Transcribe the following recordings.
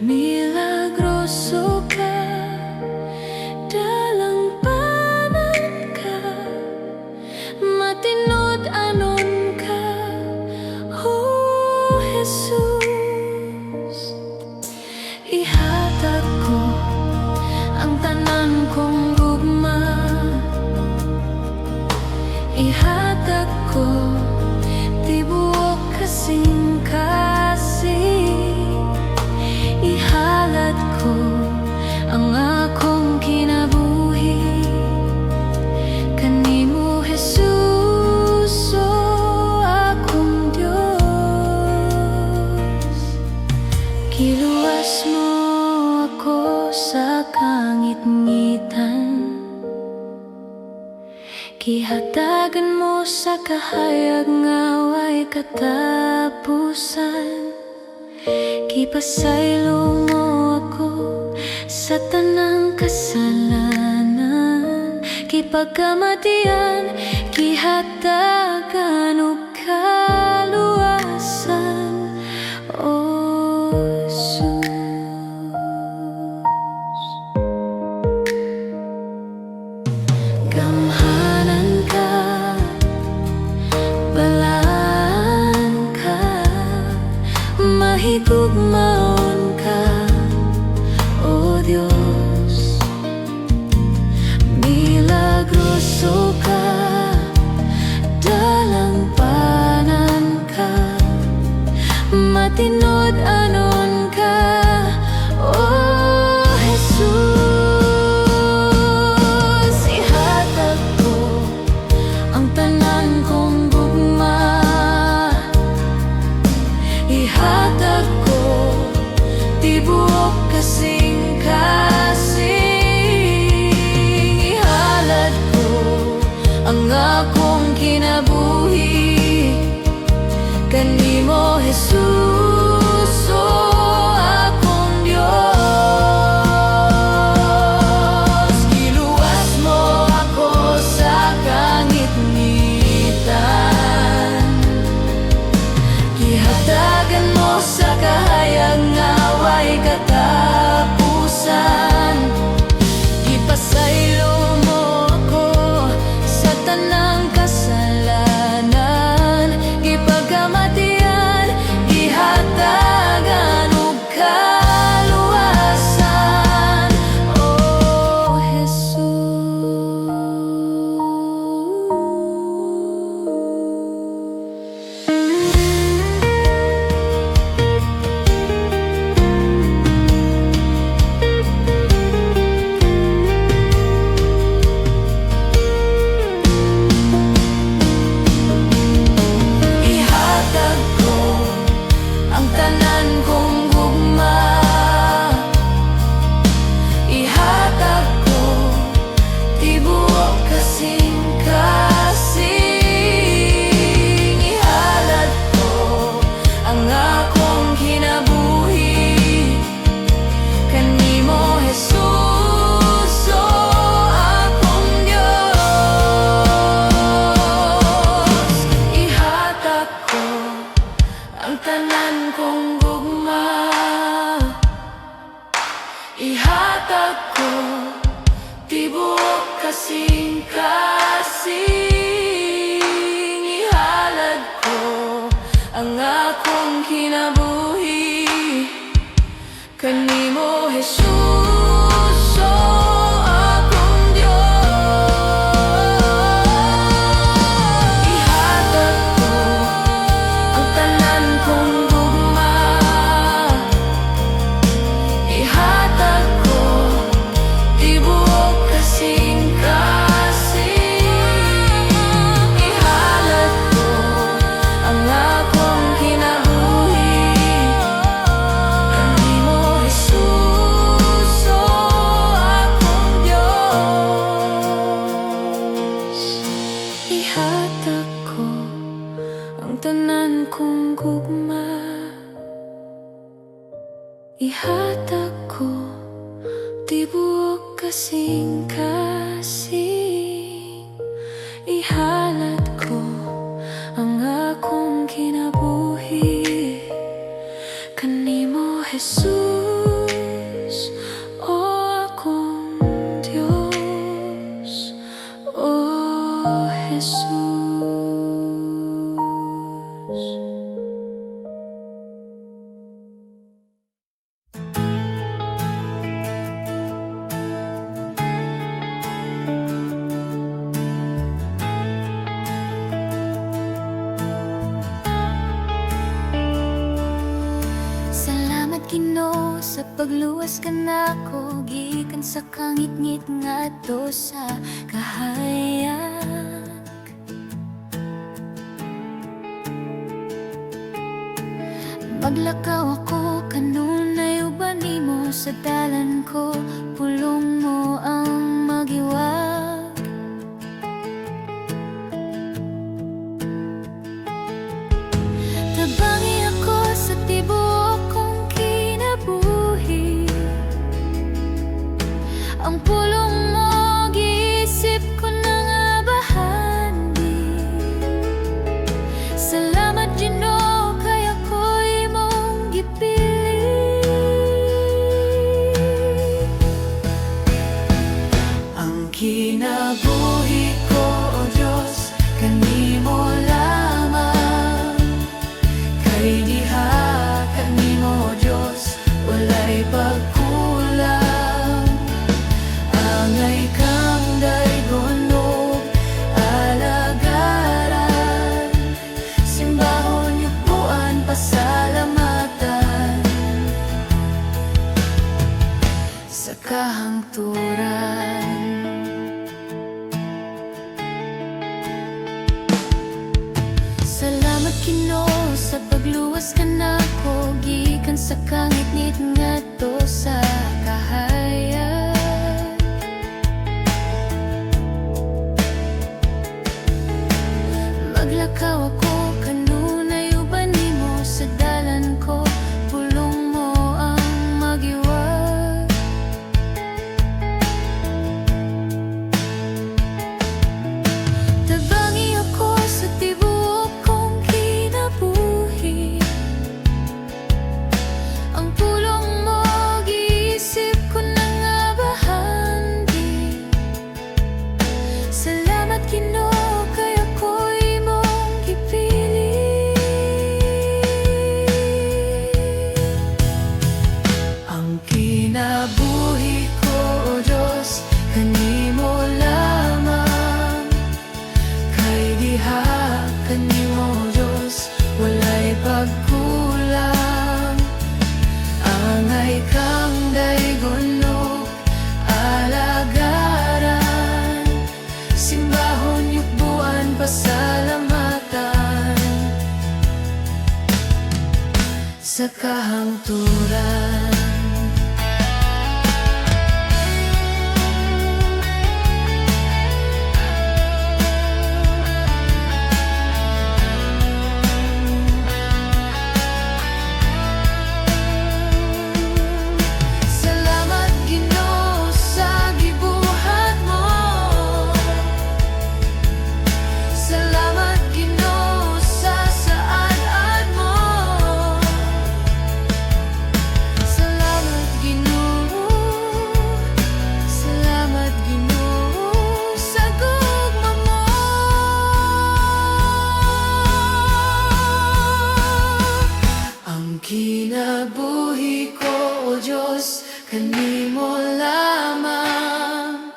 Milagroso ka, dalang panan ka, matinod anon ka, O Jesus. Ihatag ko ang tanan kong gugma, ihatag ko tibuok kasing ihalad ko ang akong kinabuhi kanimo, Jesus, o akong Diyos. Kiluwas mo ako sa kangit-ngitan, kihatagan mo sa kahayag nga way katapusan. Kipasaylo mo ako sa tanang kasalanan, kipagkamatian, kihatagan o kaluwasan, O Jesus. Gamhanan ka, balaan ka, mahigugmaon ka, O Diyos. Milagroso ka, dalang panan ka, matinod anon ka, O Jesus. Ihatag ko ang tanan kong gugma, ihatag ko tibuok kasing ihalad ko ang akong kinabuhi kanimo, Jesus, o akong Diyos. Kiluwas mo ako sa kangit-ngitan, kihatagan mo sa kahayag nga way katapusan. Ipasaylo mo ako sa tanang kasalanan, ipagkamatian, ihatagan o kaluwasan, O Jesus. Ihatag ko ang tanan kong gugma, ihatag ko tibuok kasing ihalad ko ang akong kinabuhi kanimo, Jesus, o akong Diyos. Ihatag ko ang tanan kong gugma, ihatag ko tibuok kasing ihalad ko ang akong kinabuhi kanimo, Jesus, o akong Diyos. Ihatag ko ang tanan kong gugma, ihatag ko tibuok kasing ihalad ko ang akong kinabuhi kanimo, Jesus, o akong Diyos. Ihatag ko ang tanan kong gugma, ihatag ko tibuok kasing ihalad ko ang akong kinabuhi kanimo, Jesus. Salamat Ginoo sa pagluwas kanako gikan sa kangit-ngit ngadto sa kahayag. Maglakaw ako kanunay uban nimo sa dalan ko, pulong mo ang magiwag. Tabangi ako sa tibuok kong kinabuhi, ang pulong mo giisip ko na nga bahandi. Salamat Ginoo kay ako'y mong gipili. Ang kinabuhi ko, O Diyos, kanimo lamang. Kay diha kanimo, O Diyos, walay pagkulang. Angay kang daygonog, alagaran, simbahon yupuan, pasalamatan sa kahangturan. Salamat Ginoo sa pagluwas kanako gikan sa kangit-ngit ngadto sa kahayag. Maglakaw ako kanunay uban nimo sa dalan ko, pulong mo ang magiwag. Tabangi ako sa tibuok kong kinabuhi, ang pulong mo giisip ko na nga bahandi. Salamat Ginoo kay ako'y mong gipili. Ang kinabuhi ko, O Diyos, kanimo lamang. Kay diha kanimo, O Diyos, walay pagkulang. Angay kang daygonog, alagaran, simbahon yukbuan, pasalamatan sa kahangturan. Salamat Ginoo sa gibuhat mo. Salamat Ginoo sa saad-ad mo. Salamat Ginoo, salamat Ginoo sa gugma mo. Ang kinabuhi ko, O Diyos, kanimo lamang.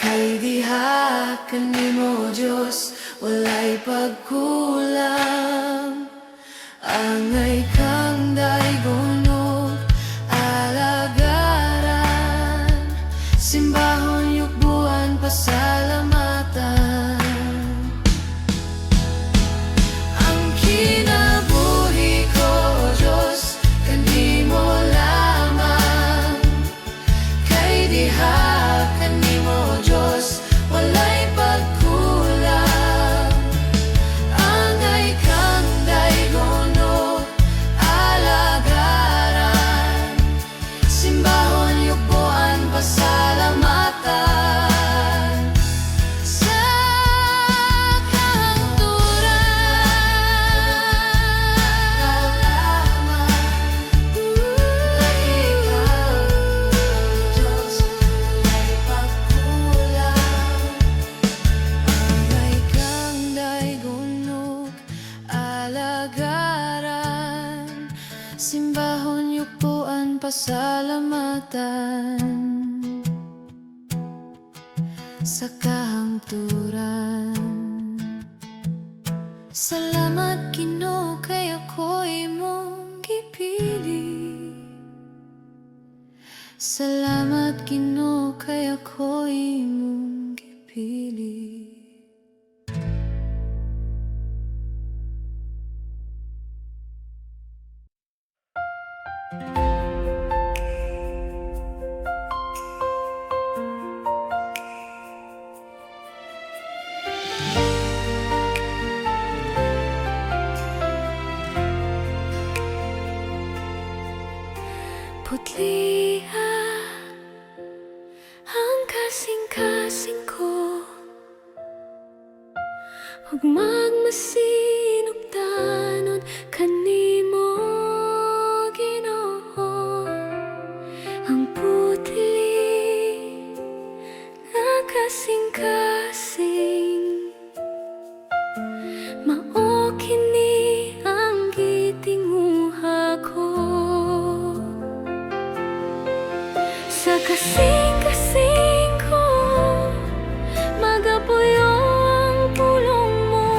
Kay diha kanimo, O Diyos, walay pagkulang. Angay kang daygonog, alagaran, simbahon yukbuan, pasalamatan. Ang kinabuhi ko, O Diyos, kanimo lamang. Kay diha kanimo, O Diyos, walay pagkulang. Angay kang daygonog, alagaran, simbahon yukbuan, pasalamatan sa simbahon yukbuan, pasalamatan sa kahangturan. Salamat Ginoo kay ako'y mong gipili. Salamat Ginoo kay ako imong gipili. Putliha ang kasing-kasing ko, ug magmasin ug tanon kanimo Ginoo. Ang putli nga kasing-kasing, mao kini ang gitinguha ko. Sa kasing-kasing ko, magapuyo ang pulong mo,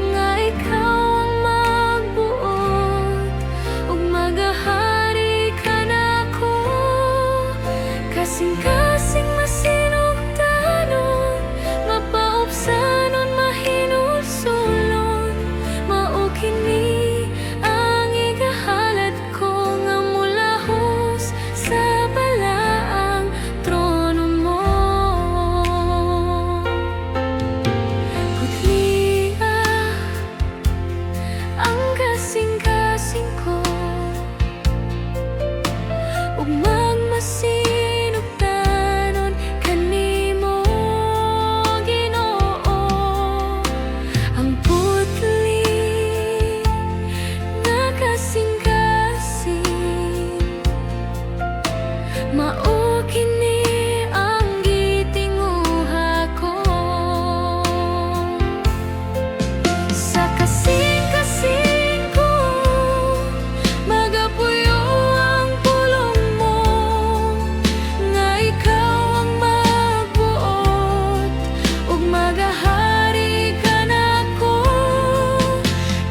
nga ikaw ang magbuot, ug magahari ka nako. Kasing-kasing masinugdanon, mapaubsanon, mahinulsulon, mao kini ang igahalad ko nga mulahos sa balaang trono mo. Putliha ang kasing-kasing ko, ug magmasin ug tanon kanimo Ginoo. Ang putli nga kasing-kasing, mao kini ang gitinguha ko. Sa kasing-kasing ko, magapuyo ang pulong mo, nga ikaw ang magbuot, ug magahari ka nako.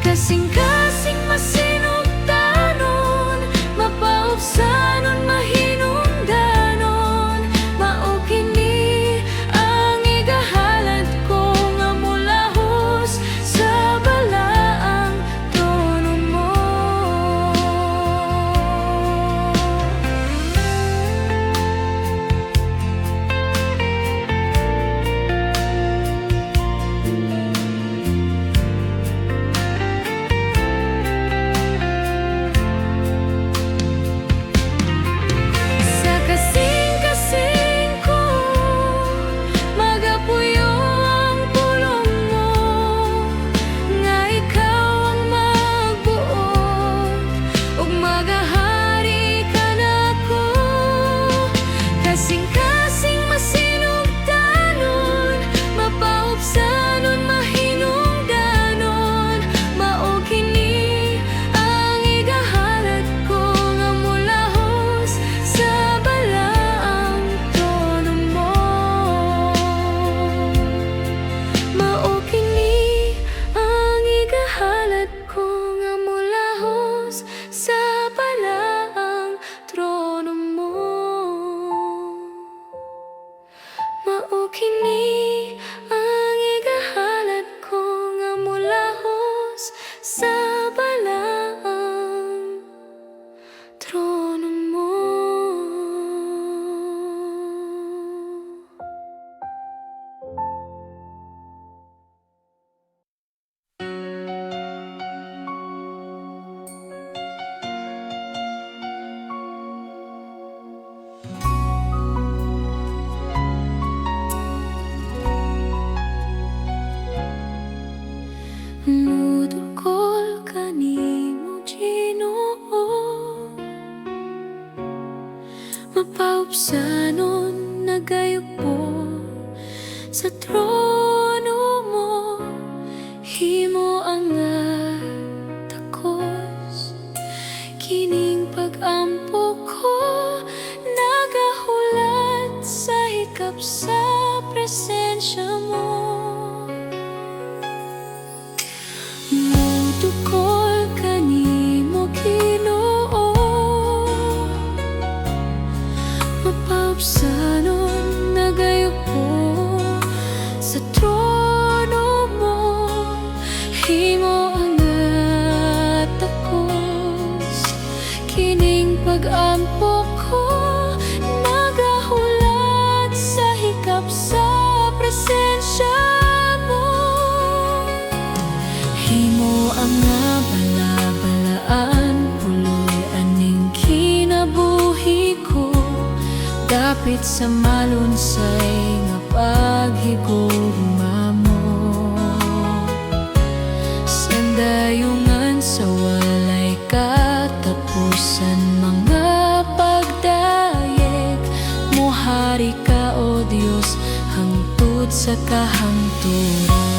Kasing-kasing masinugdanon, mapaubsanon, mahinungdanon, mao kini ang igahalad ko nga mulahos sa balaang trono mo. Sa kasing-kasing ko, magapuyo ang pulong mo, nga ikaw ang magbuot, ug magahari ka nako. Kasing-kasing masinugdanon, mapaubsanon, mahinungdanon, mao kini ang igahalad ko nga mulahos sa balaang trono mo. Mao kini ang igahalad ko nga mulahos sa balaang trono mo. Mao kini ang igahalad ko nga mulahos sa balaang trono mo. Nudukol kanimo Ginoo, mapaubsanon nagayupo sa trono mo. Himo ang takos, kining pag-ampo ko, nagahulat sa hikap sa presensya mo. Nudukol kanimo Ginoo, kining pag-ampo ko, nagahulat sa hikap sa presensya mo. Himo ang nga bala-balaan, puloy aning kinabuhi ko, dapit sa malunsay nga paghigugma mo. Sandayungan sa walay katapusan, mga pagdayeg, muhari ka o Diyos, hangtod sa kahangturan.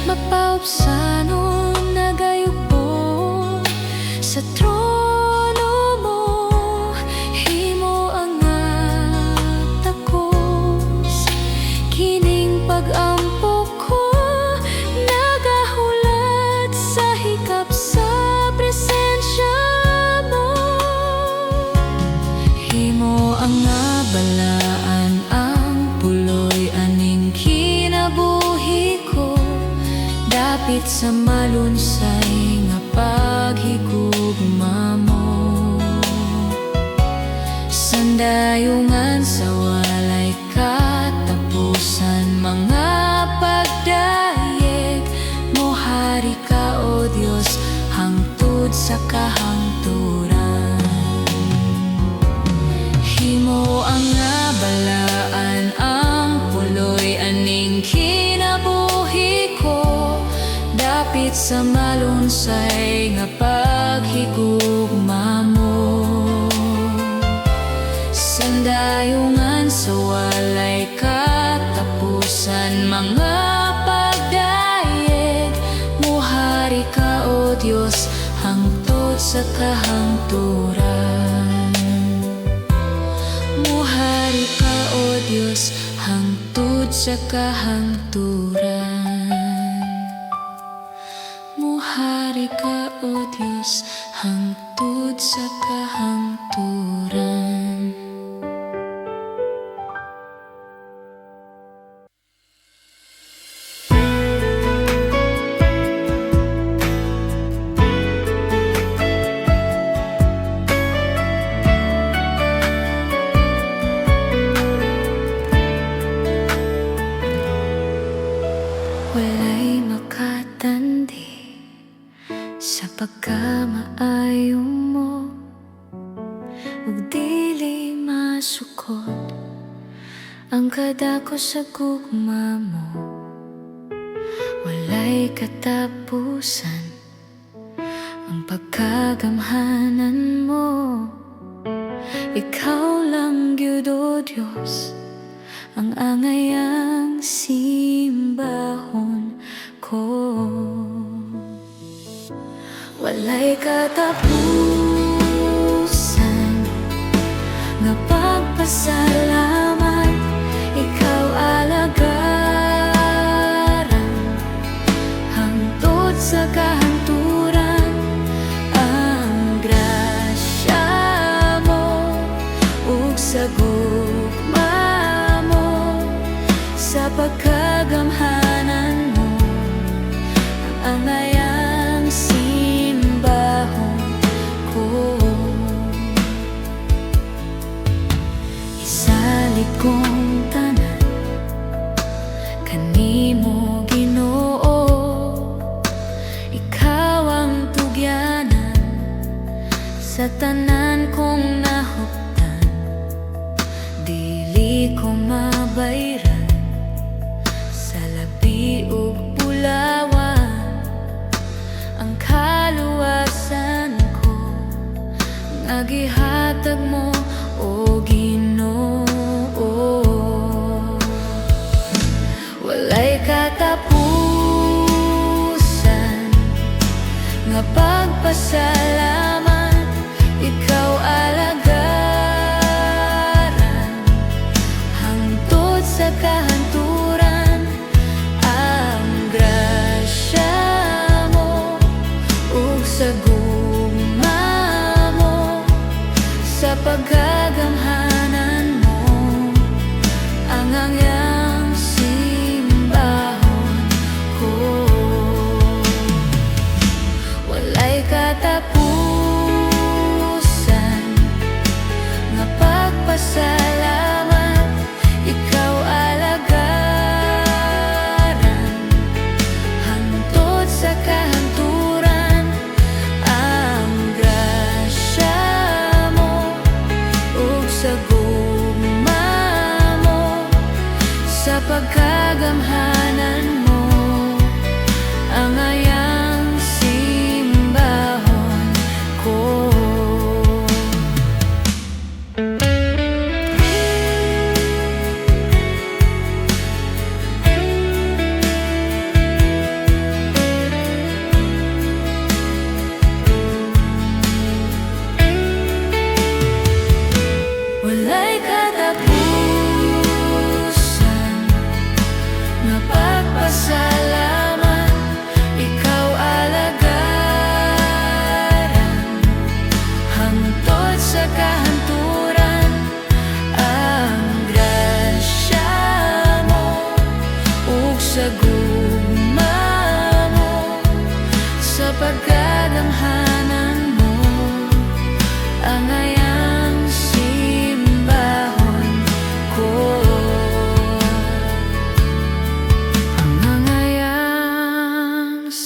Mapaupsano nagayubo sa trono mo, himo ang takos, kining pag-ampo ko, nagahulat sa hikap sa presensya mo. Himo ang balaan, ang puloy aning kinabuhi ko, dapit sa malunsay nga paghigugma mo. Sandayungan sa walay katapusan, mga pagdayeg, muhari ka o Diyos, hangtod sa kahangturan. Himo ang balaan, ang puloy aning kinabuhi ko, dapit sa malunsay nga paghigugma mo. Sandayungan sa walay katapusan, mga pagdayeg, muhari ka o Diyos, hangtod sa kahangturan. Muhari ka o Diyos, hangtod sa kahangturan. Muhari ka o Diyos, hangtod sa kahangturan. Walay makatandi sa pagkamaayo mo, ug dili masukot ang kadako sa gugma mo. Walay katapusan ang pagkagamhanan mo, ikaw lang gyud o Diyos ang angayang simbahon ko. Walay katapusan nga pagpasalamat, ikaw alagaran, hangtod sa kahangturan. Ang grasya mo ug sa gugma mo, sa pagkagamhanan mo, ang angayang simbahon ko. Isalig kong tanan kanimo Ginoo, ikaw ang tugyanan sa tanan kong nahuptan. Dili ko mabayran sa labi ug bulawan ang kaluwasan ko, nga gihatag mo o Ginoo. Walay katapusan nga pagpasalamat, ikaw alagaran, hangtod sa kahanturan. Ang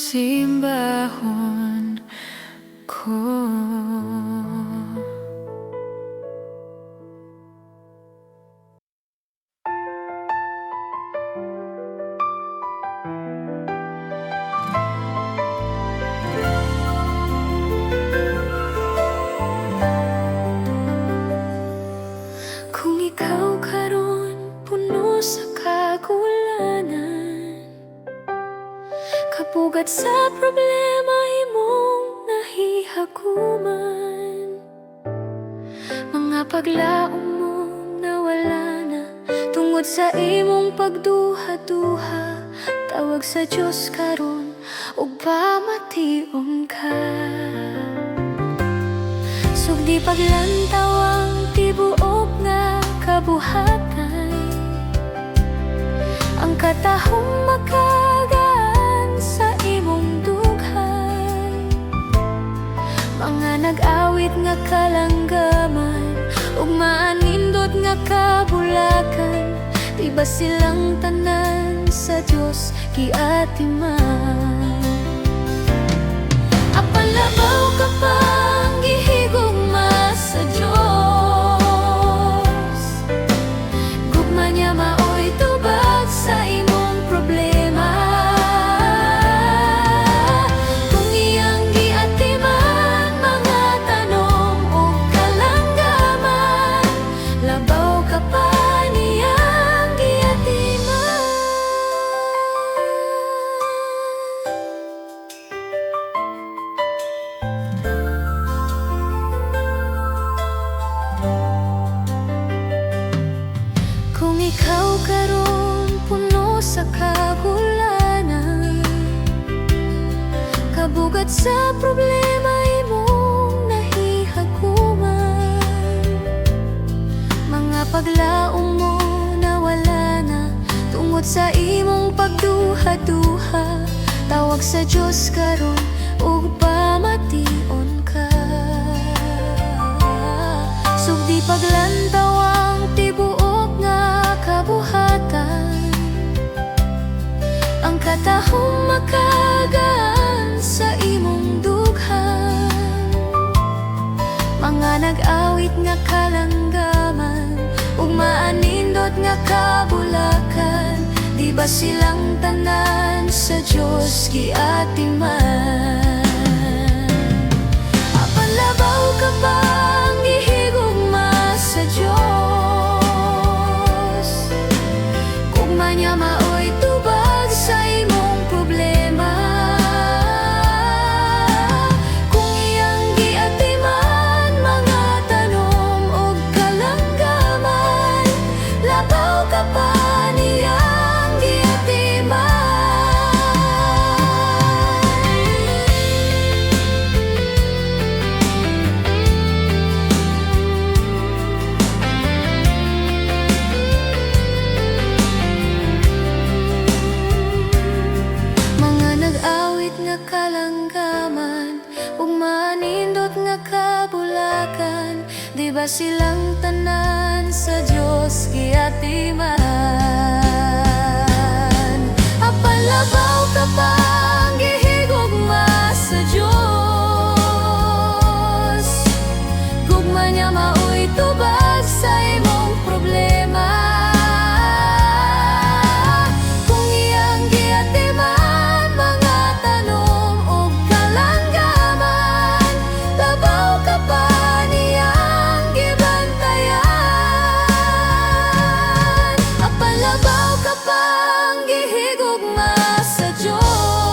simbahon ko. Kung ikaw karon puno sa kagulanan, kapugat sa problema imong nahihaguman, mga paglaom mo nawala na tungod sa imong pagduha-duha, tawag sa Diyos karon ug pamation ka. Sugdi paglantaw ang tibuok nga kabuhatan, ang katahong makagaan sa imong dughan, mga nag-awit nga kalanggaman ug maanindot nga kabulakan, di ba silang tanan sa Diyos giatiman. Apalabaw ka pang gihigugma sa Diyos, gugma niya maoy tubag sa imong problema. Kung iyang giatiman mga tanom o kalanggaman, labaw ka pa niyang giatiman. Kung ikaw karon puno sa kagulanan, kabugat sa problema imong nahihaguman, mga paglaom mo nawala na tungod sa imong pagduha-duha, tawag sa Diyos karon ug pamation ka. Sugdi paglantaw ang tibuok nga kabuhatan, ang katahong makagaan sa imong dughan, mga nag-awit nga kalanggaman ug maanindot nga kabulakan, di ba silang tanan sa Diyos giatiman. Apalabaw ka pang gihigugma sa Diyos, gugma niya maoy tubag sa imong problema. Kung iyang giatiman mga tanom o kalanggaman, labaw ka pa niyang giatiman. Mga nag-awit nga kalanggaman ug maanindot nga kabulakan, di ba silang tanan sa Diyos giatiman. Apalabaw ka pang gihigugma sa Diyos, gugma niya maoy tubag sa imong problema. Kung iyang giatiman mga tanom o kalanggaman, labaw ka pa niyang gibantayan. Apalabaw ka pang gihigugma sa Diyos,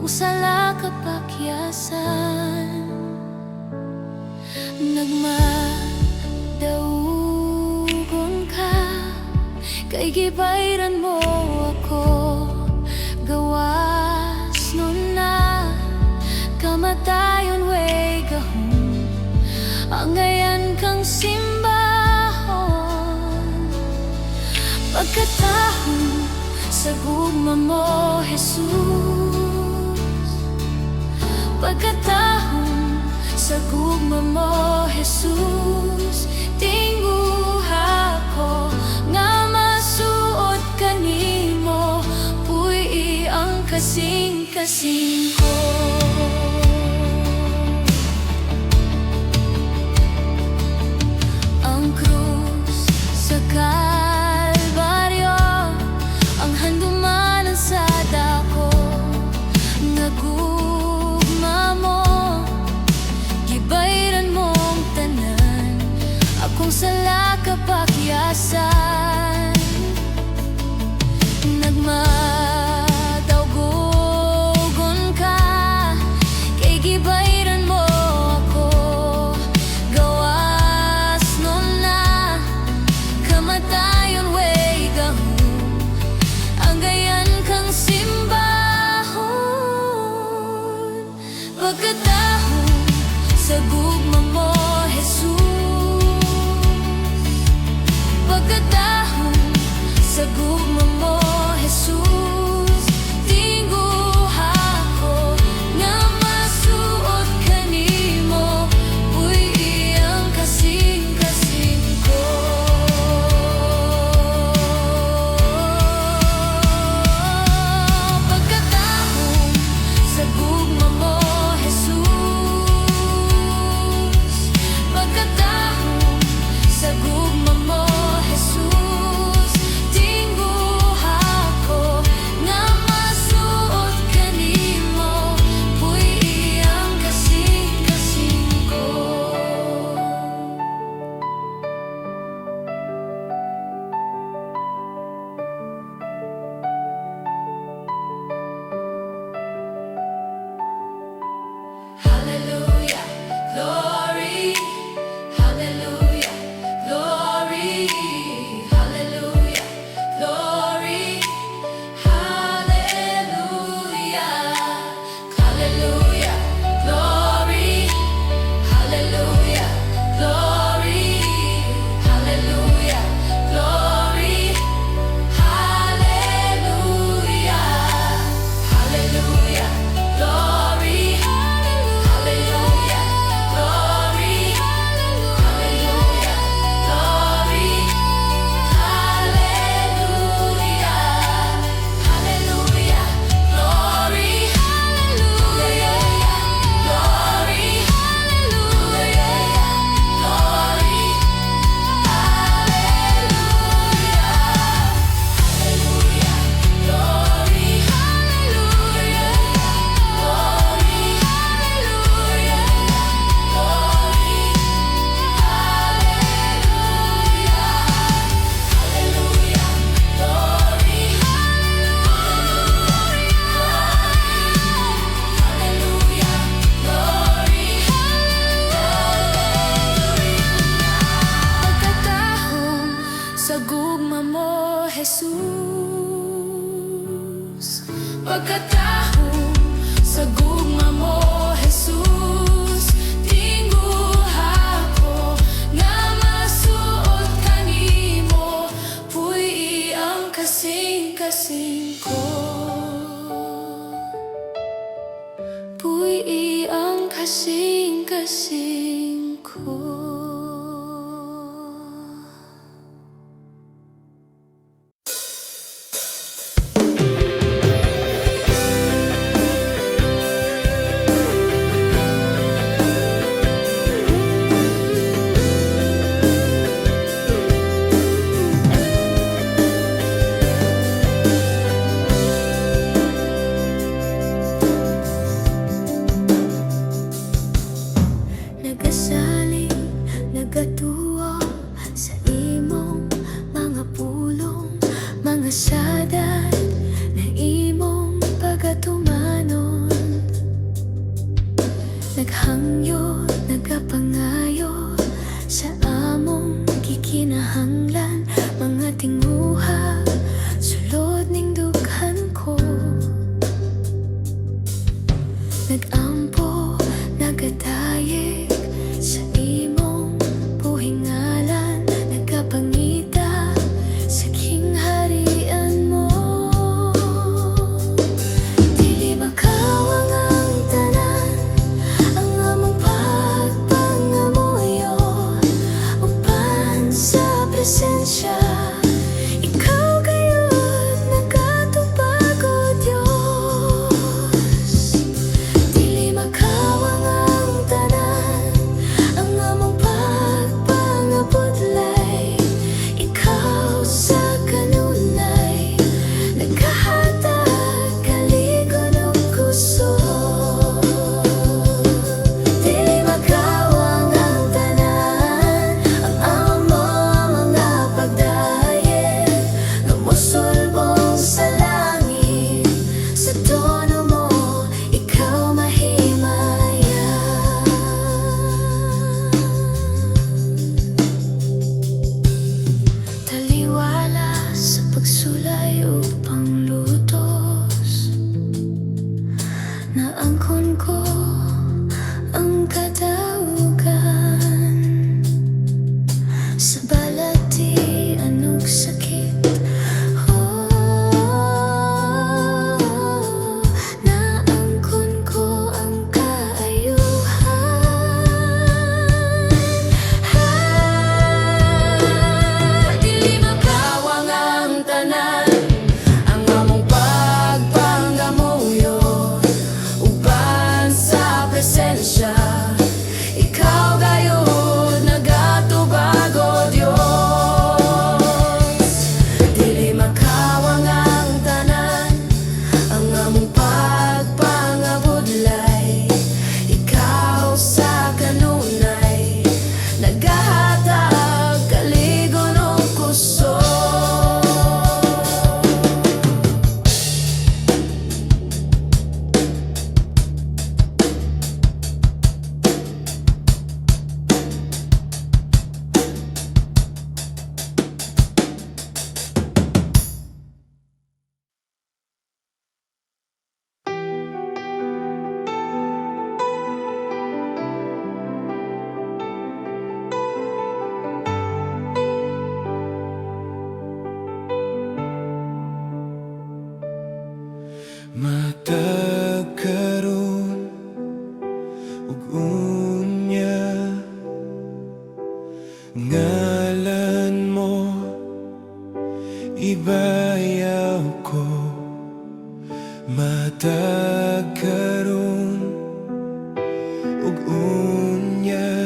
akong sala kapakyasan. Nagmadaugon ka, kay gibayran mo ako. Gawas nun na, kamatayon way gahom. Angayan kang simbahon, pagkatahon sa gugma mo, Jesus. Pagkatahon sa gugma mo, Jesus. Tinguha ko nga masuot kanimo, puy ang kasing-kasing ko. Ang krus sa Kalbaryo, ang handumanan sa dako. Nagugma mo, gibayran mong tanan, akong sala kapakyasan. Nagmadaugogon ka, kay gibayran mo ako. Gawas nun na, kamatayon way gahom. Angayan kang simbahon, pagkatahon sa gugma mo, Jesus. Pagkatahon sa gugma mo, Jesus. Tinguha ko nga masuot kanimo, uy iyang kasing-kasing ko. Pagkatahon sa gugma mo, Jesus. Pagkatahon sa gugma mo, Jesus. Tinguha ko nga masuot kanimo, puy iyang kasing-kasing ko. Hallelujah, glory. Hallelujah, glory. Hallelujah, glory. Hallelujah, hallelujah, glory. Hallelujah, glory. Hallelujah, glory. Hallelujah, hallelujah, glory. Hallelujah, glory. Hallelujah, glory. Hallelujah, hallelujah, glory. Hallelujah, glory. Hallelujah, glory. Pagkatahon sa gugma mo, Jesus. Pagkatahon sa gugma mo, Jesus. Tinguha ko nga masuot kanimo, puy iyang kasing-kasing ko. Puy iyang kasing-kasing ko. Sadat na imong pagatumanon. pagsulay upang lutos. Naangkon ko ang kadaugan sa balat di anong sakit. Naangkon ko ang kaayuhan. Dili makawang ang tanan, ang among pagpanggamuyo uban sa presensya. Ikaw gayud nagatubago, Dios. Dili makawang ang tanan, ang among pagpangabudlay. Ikaw sa kanunay nagahatag kaligon ug kusog. Matag karon ug unya, ngalan mo ibayaw ko. Matag karon ug unya,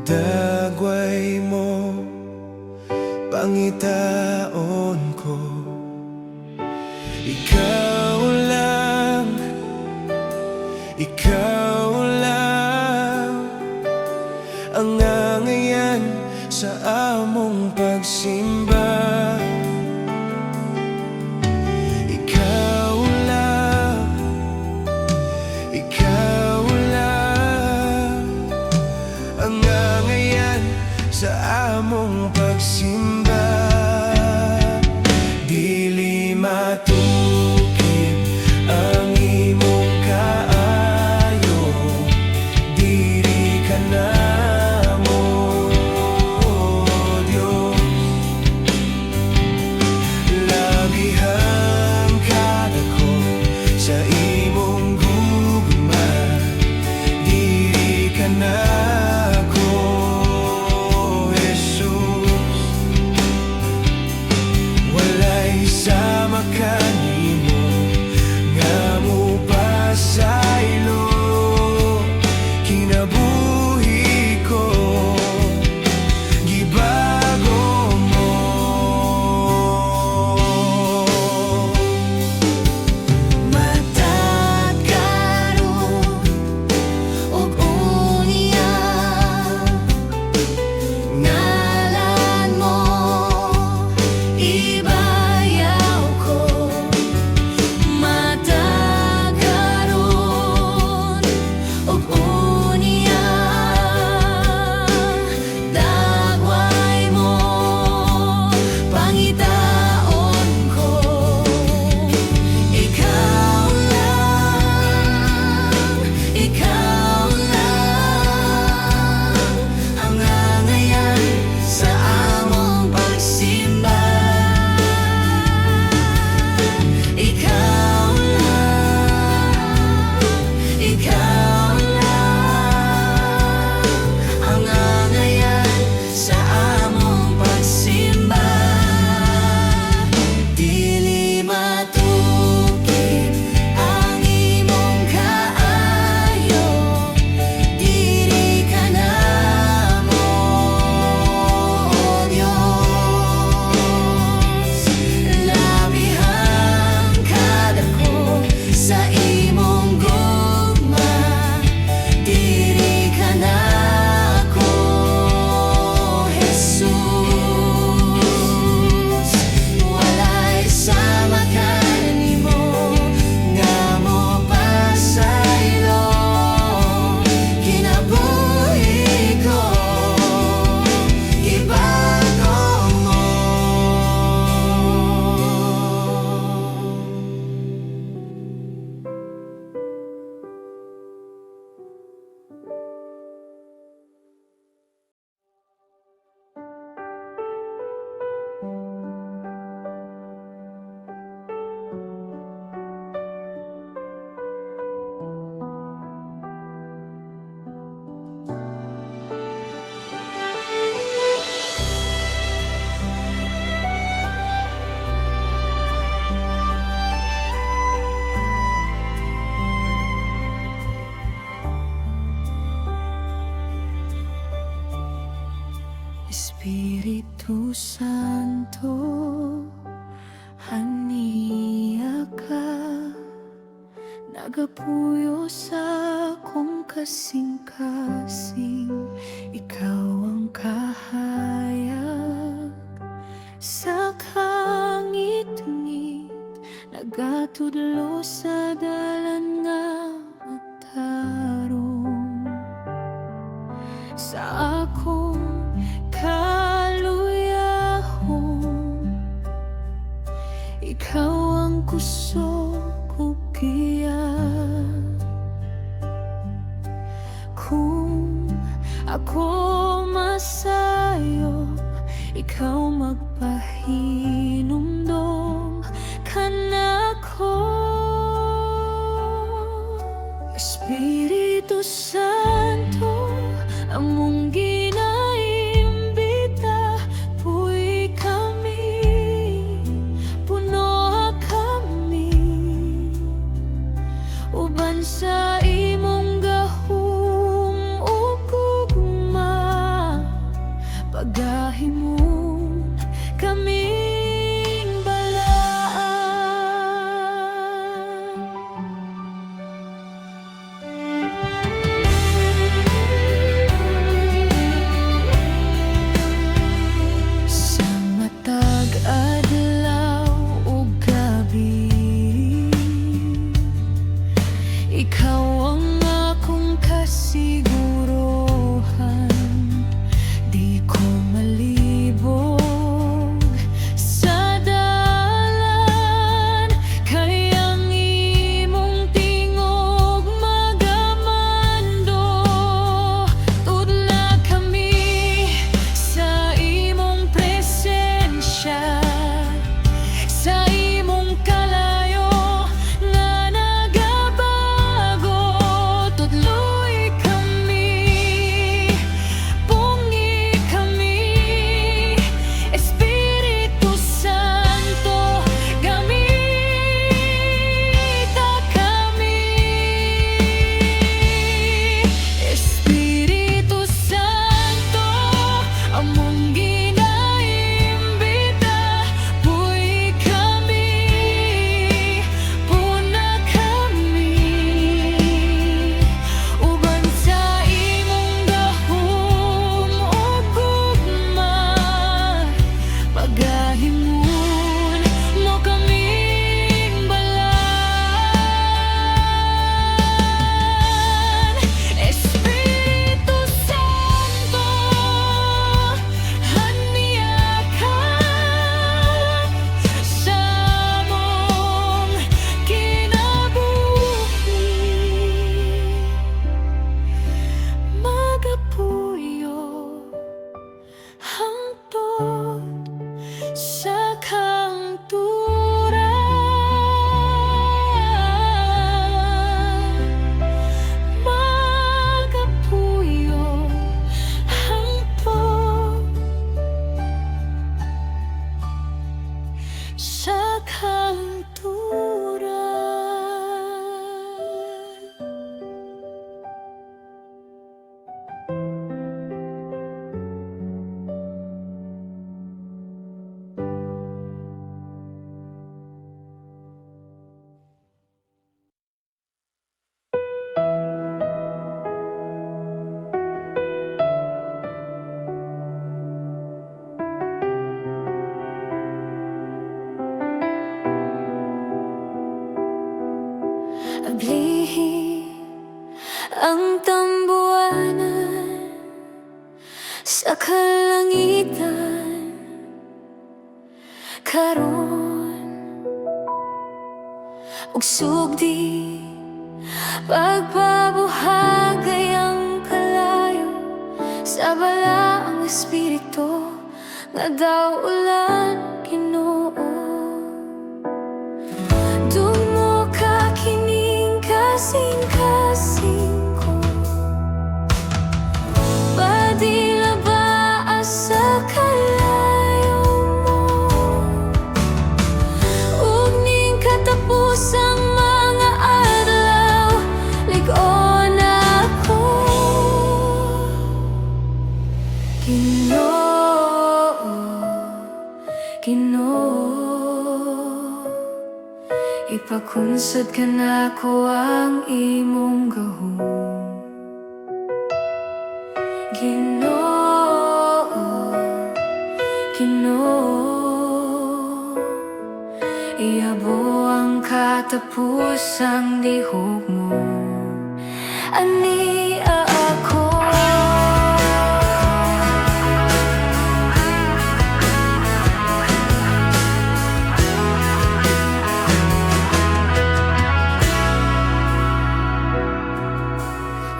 dagway mo pangitaon ko. Ikaw lang, ikaw lang ang angayan sa among pagsimba. Ikaw lang, ikaw lang ang angayan sa among pagsimba. Dili matukip ang imong kaayo, diri ka namo, Dios. Labihang kadako sa imong gugma, diri ka nako, Jesus. Walay sama kanimo nga mupasaylo kinabuhi ko, gibago mo. Matag karon ug unya, ngalan mo ibayaw ko. Matag karon ug unya, dagway mo pangitaon ko. Ikaw lang ang angayan sa among pagsimba. Santo, haniya ka, nagapuyo sa akong kasing-kasing. Ikaw ang kahayag sa kangit-ngit, nagatudlo sa dalan nga matarong. Sa akong kaluyahon, ikaw ang kusog ko giya. Kung ako masayo, ikaw magpahinumdom ka nako. Espiritu Santo, among ginaimbita, puy kami, puno kami, uban sa imong gahom ug gugma, pagahimon kaming balaan. Sa matag adlaw ug gabi, ikaw ang akong kasiguruhan. Di ko malibog sa dalan, kay ang imong tingog magamando. Tudla kami sa imong presensya, sa imong kalayo nga nagabago. Tudloy kami, pungi kami, Espiritu Santo, gamita kami. Espiritu Santo, among ginaimbita, puy kami, puna kami, uban sa imong gahom ug gugma, pagahimon mo kaming balaan. Espiritu Santo, haniya ka sa among kinabuhi, magapuyo hangtod sa kangturan. Magapuyo hangtod sa kangturan. Aglihi ang tambuanan sa kalangitan karon, ug sugdi pagpabuhagay ang kalayo sa balaang espiritu nga daw ulan Ginoo. Dumo ka kining kasing-kasing ko, padila ba sa kalayo mo, ug ning katapusang mga adlaw, lig-on ako, Ginoo. Ipakunsad ka na ko ang imong gahom. Ginoo, Ginoo, iabo ang katapusang lihok mo. Ani ako.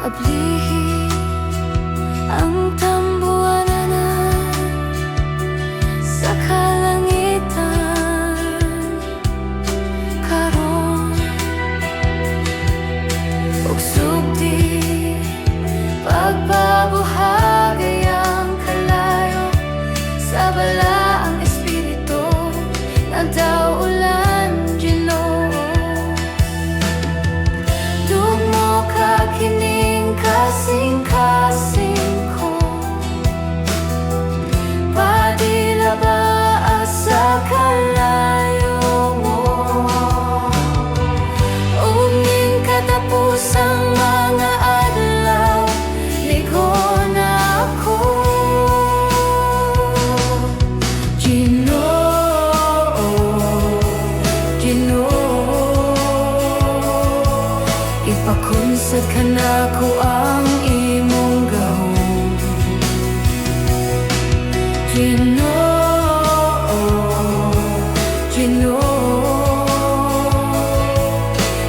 Ablihi ang tambuananan sa kalangitan karon, ug sugdi pagpabuhagay ang kalayo sa balaang espiritu nagdaulan, Ginoo. Tugmo ka kining kasing-kasing ko, padila ba sa kalayo mo, ug ning katapusang mga adlaw ligon ako. Ginoo, Ginoo, ipakunsad ka na ko ang imong gahom. Ginoo, Ginoo,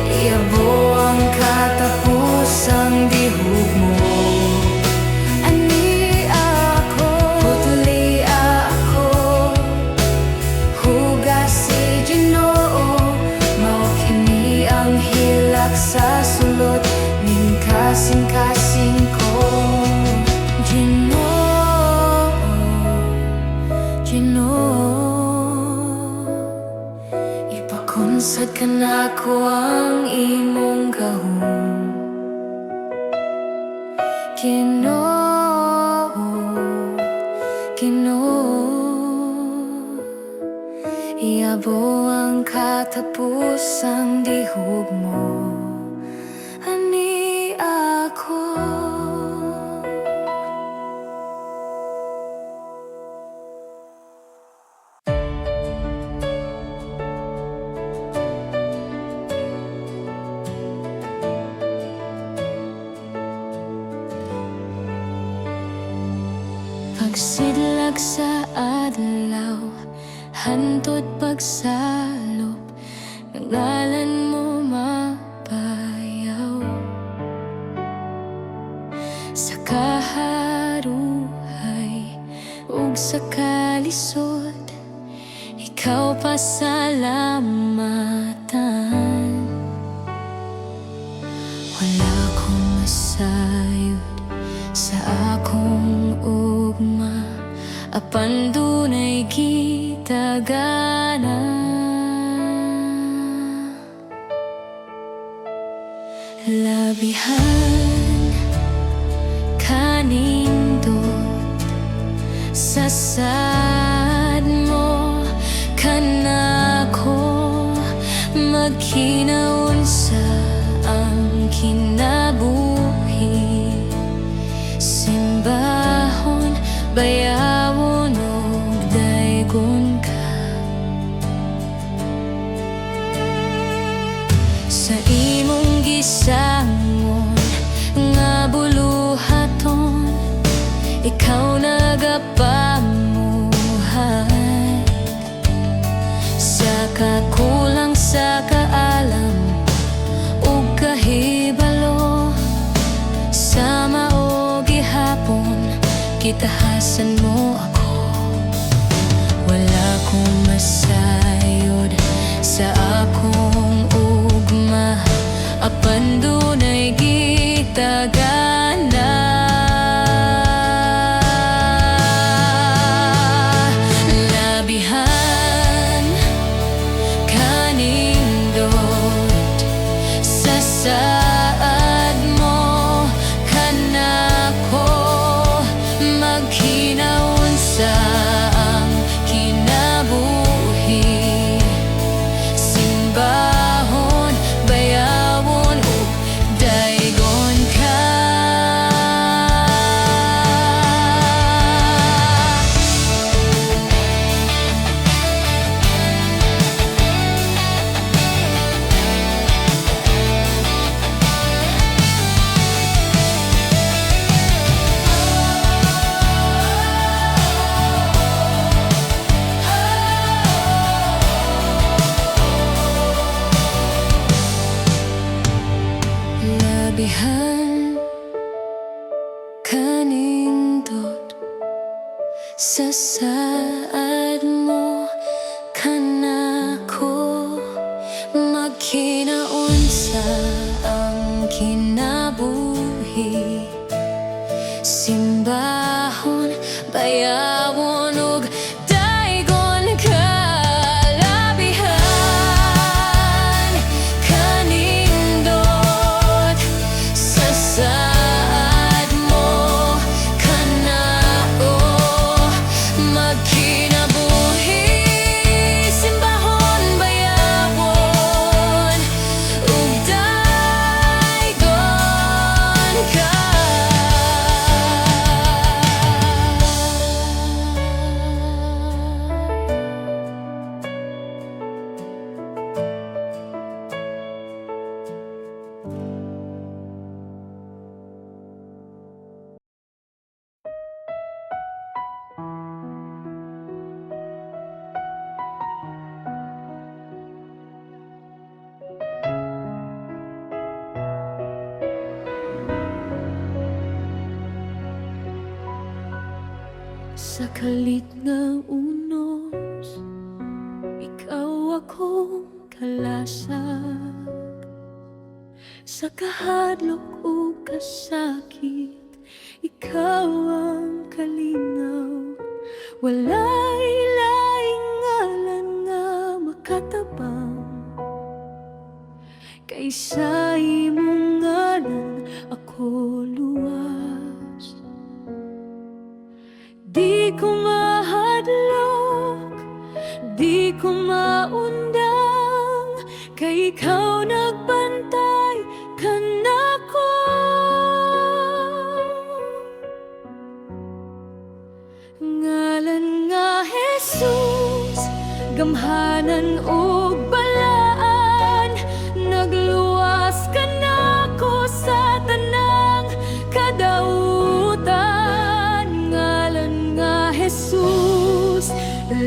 iabo ang katapusang dihog mo. Ani ako, putli ako, hugasi, Ginoo, mao kini ang hilak sa sulod ning kasing-kasing ko. Ginoo, Ginoo, ipakunsad ka na ko ang imong gahom. Ginoo, Ginoo, iabo ang katapusang dihog mo. Ani ako. Pagsidlag sa adlaw, hantod pagsalop, ng ngalan mo mabayaw. Sa kaharuhay ug sa kalisod, ikaw pasalamatan. Wala akong masayod sa akong ugma, apan dunay gitagana. Labihan kanindot sa sad mo, kanako magkinaunsa ang kinabuhi. Simbahon, bayawon ug daygon ka. Sa imong gisangon nga buluhaton, ikaw nagapamuhay. Sa kakulang sa kaalam ug kahibalo, sa mao gihapon kitahasan mo ako. Wala akong masayod sa akong ugma, apan dunay gitagana. Labihan kanindot sa saad mo, kanako magkinaunsa kinabuhi. Simbahon, bayawon ug daygon kalabihan, kanindot sa saad mo, kanao magkinabuhi. Simbahon, bayawon ug daygon ka. Sa kalit nga unos, ikaw akong kalasag. Sa kahadlok o kasakit, ikaw ang kalinaw. Walay laing ngalan nga makatabang kaysa imong ngalan ako luwas. Di ko mahadlok, di ko maundang, kay ikaw nagbantay kanako. Ngalan nga Jesus, gamhanan ug balaan, nagluwas ka nako sa tanang kadautan. Ngalan nga Jesus,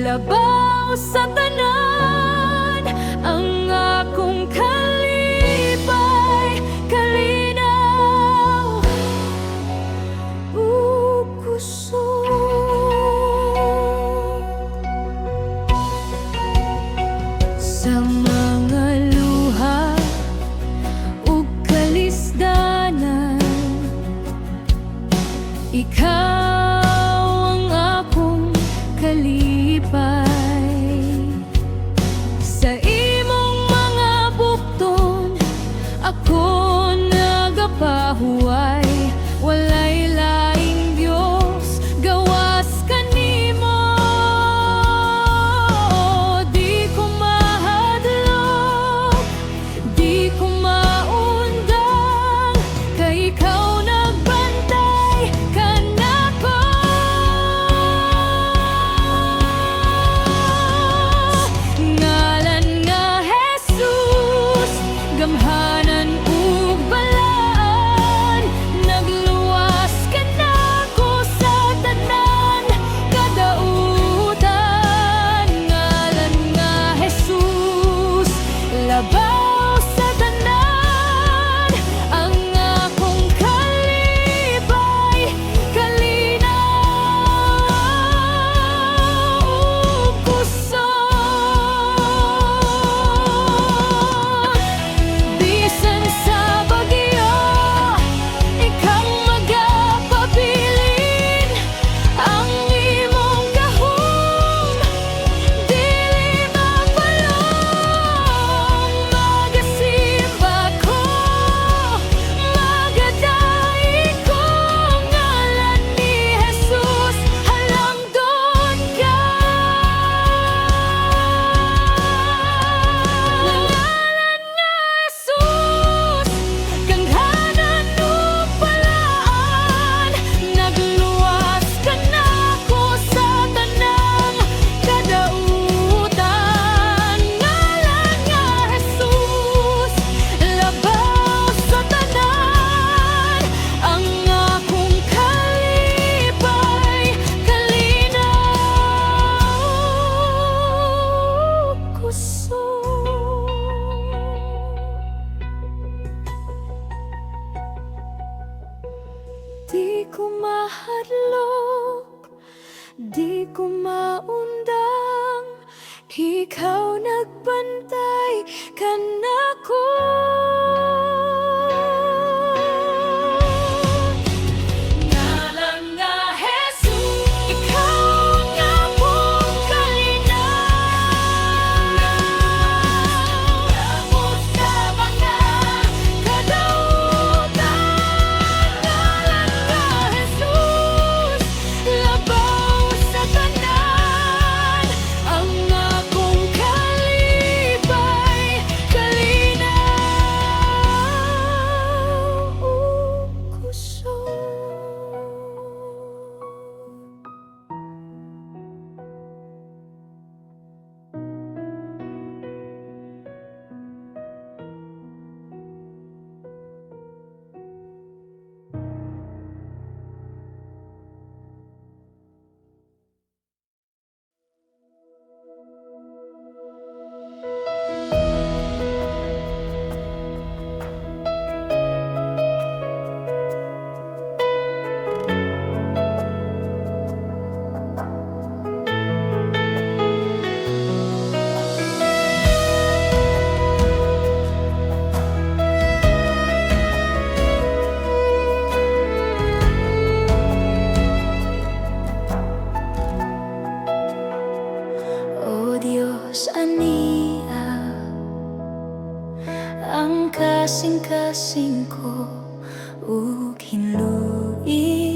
labaw sa tanan, ang akong kalipay, kalinaw ug kusog. Sa mga luha ug kalisdanan, ikaw ang akong kalipay. Sa imong mga bukton ako nagapahuway. Walay laing Diyos gawas kanimo. Di ko mahadlok, di ko maundang, kay ikaw nagbantay kanako. Ngalan nga Jesus, gamhanan ug balaan, nagluwas ka nako sa tanan kadautan. Ngalan nga Jesus, labaw sa tanan, ang akong kalipay, kalinaw ug kusog. Bisan sa bagyo, ikaw magapabilin, ang imong gahom dili mapalong. Magasimba ko, magadaig ko, ngalan ni Jesus, halangdon ka. Ngalan nga Jesus, ganghanan ug balaan, nagluwas ka nako sa tanang kadautan. Ngalan nga Jesus, labaw sa tanan, ang akong kalipay, kalinaw ug kusog. Di ko mahadlok, di ko maundang, ikaw nagbantay kanako. Diyos ania ang kasing-kasing ko ug hinluwi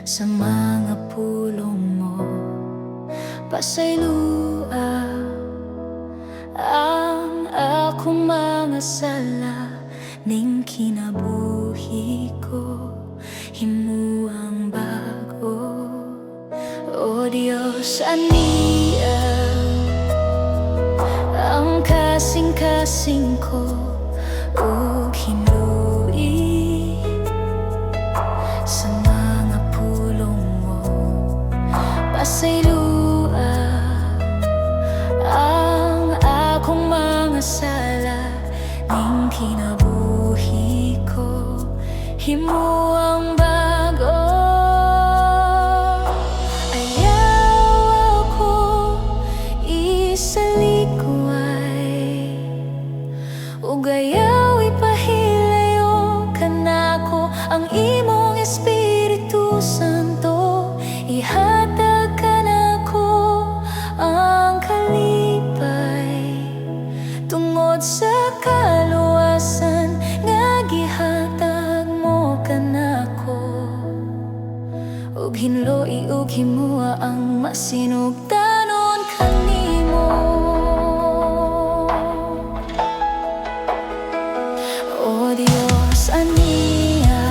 sa mga pulong mo. Pasaylua ang akong mga sala, ning kinabuhi ko himuang bago. O Diyos ania ang kasing-kasing ko ug hinluwi sa mga pulong mo. Pasaylua ang akong mga sala, ning kinabuhi ko himuang bago. Ayaw ako isalikuay, ug ayaw ipahilayo kanako ang imong Espiritu Santo. Ihatag kanako ang kalipay tungod sa kaluwasan nga gihatag mo kanako, ug hinloi ug himua ang masinugdanon kanimo. O Diyos ania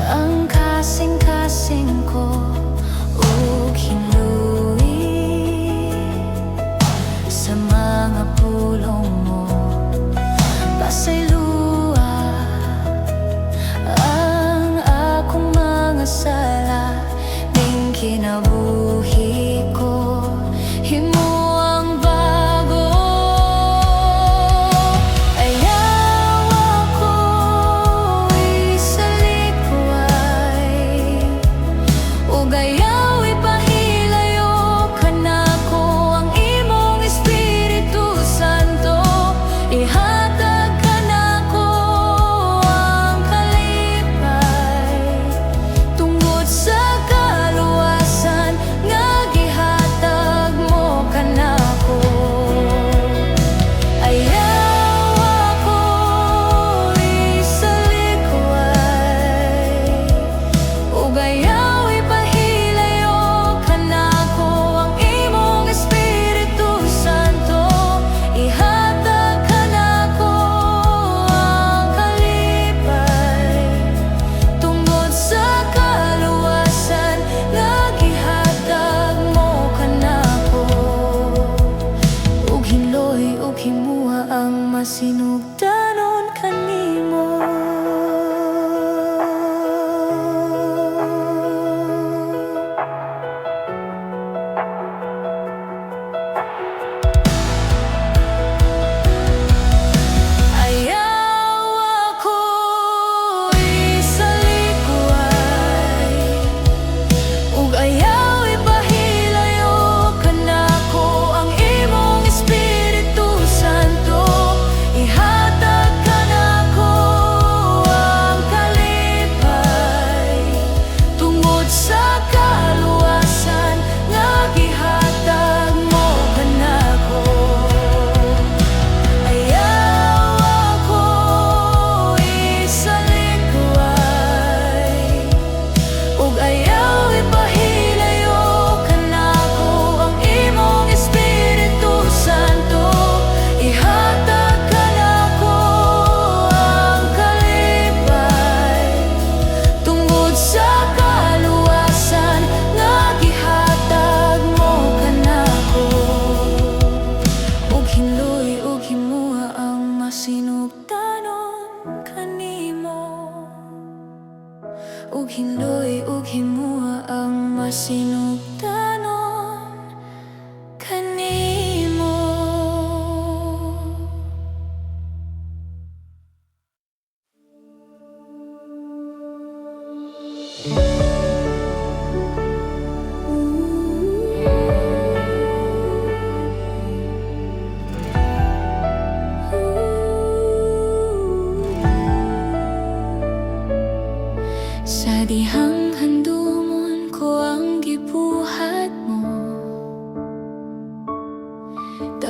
ang kasing-kasing ko ug hinluwi sa mga pulong mo. Pasaylua ang akong mga sala, ning kinabuhi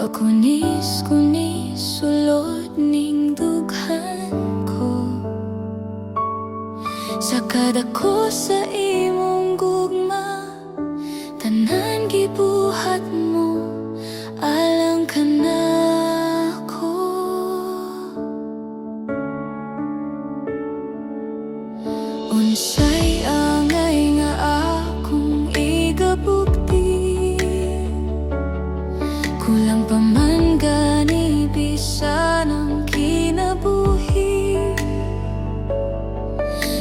Pakunis-kunis sulod ning dughan ko, sa kadako sa imong gugma, tanan gibuhat mo, alang ka na ko. Unsay angay nga akong igabugti, kulang pa man gani bisan ang kinabuhi.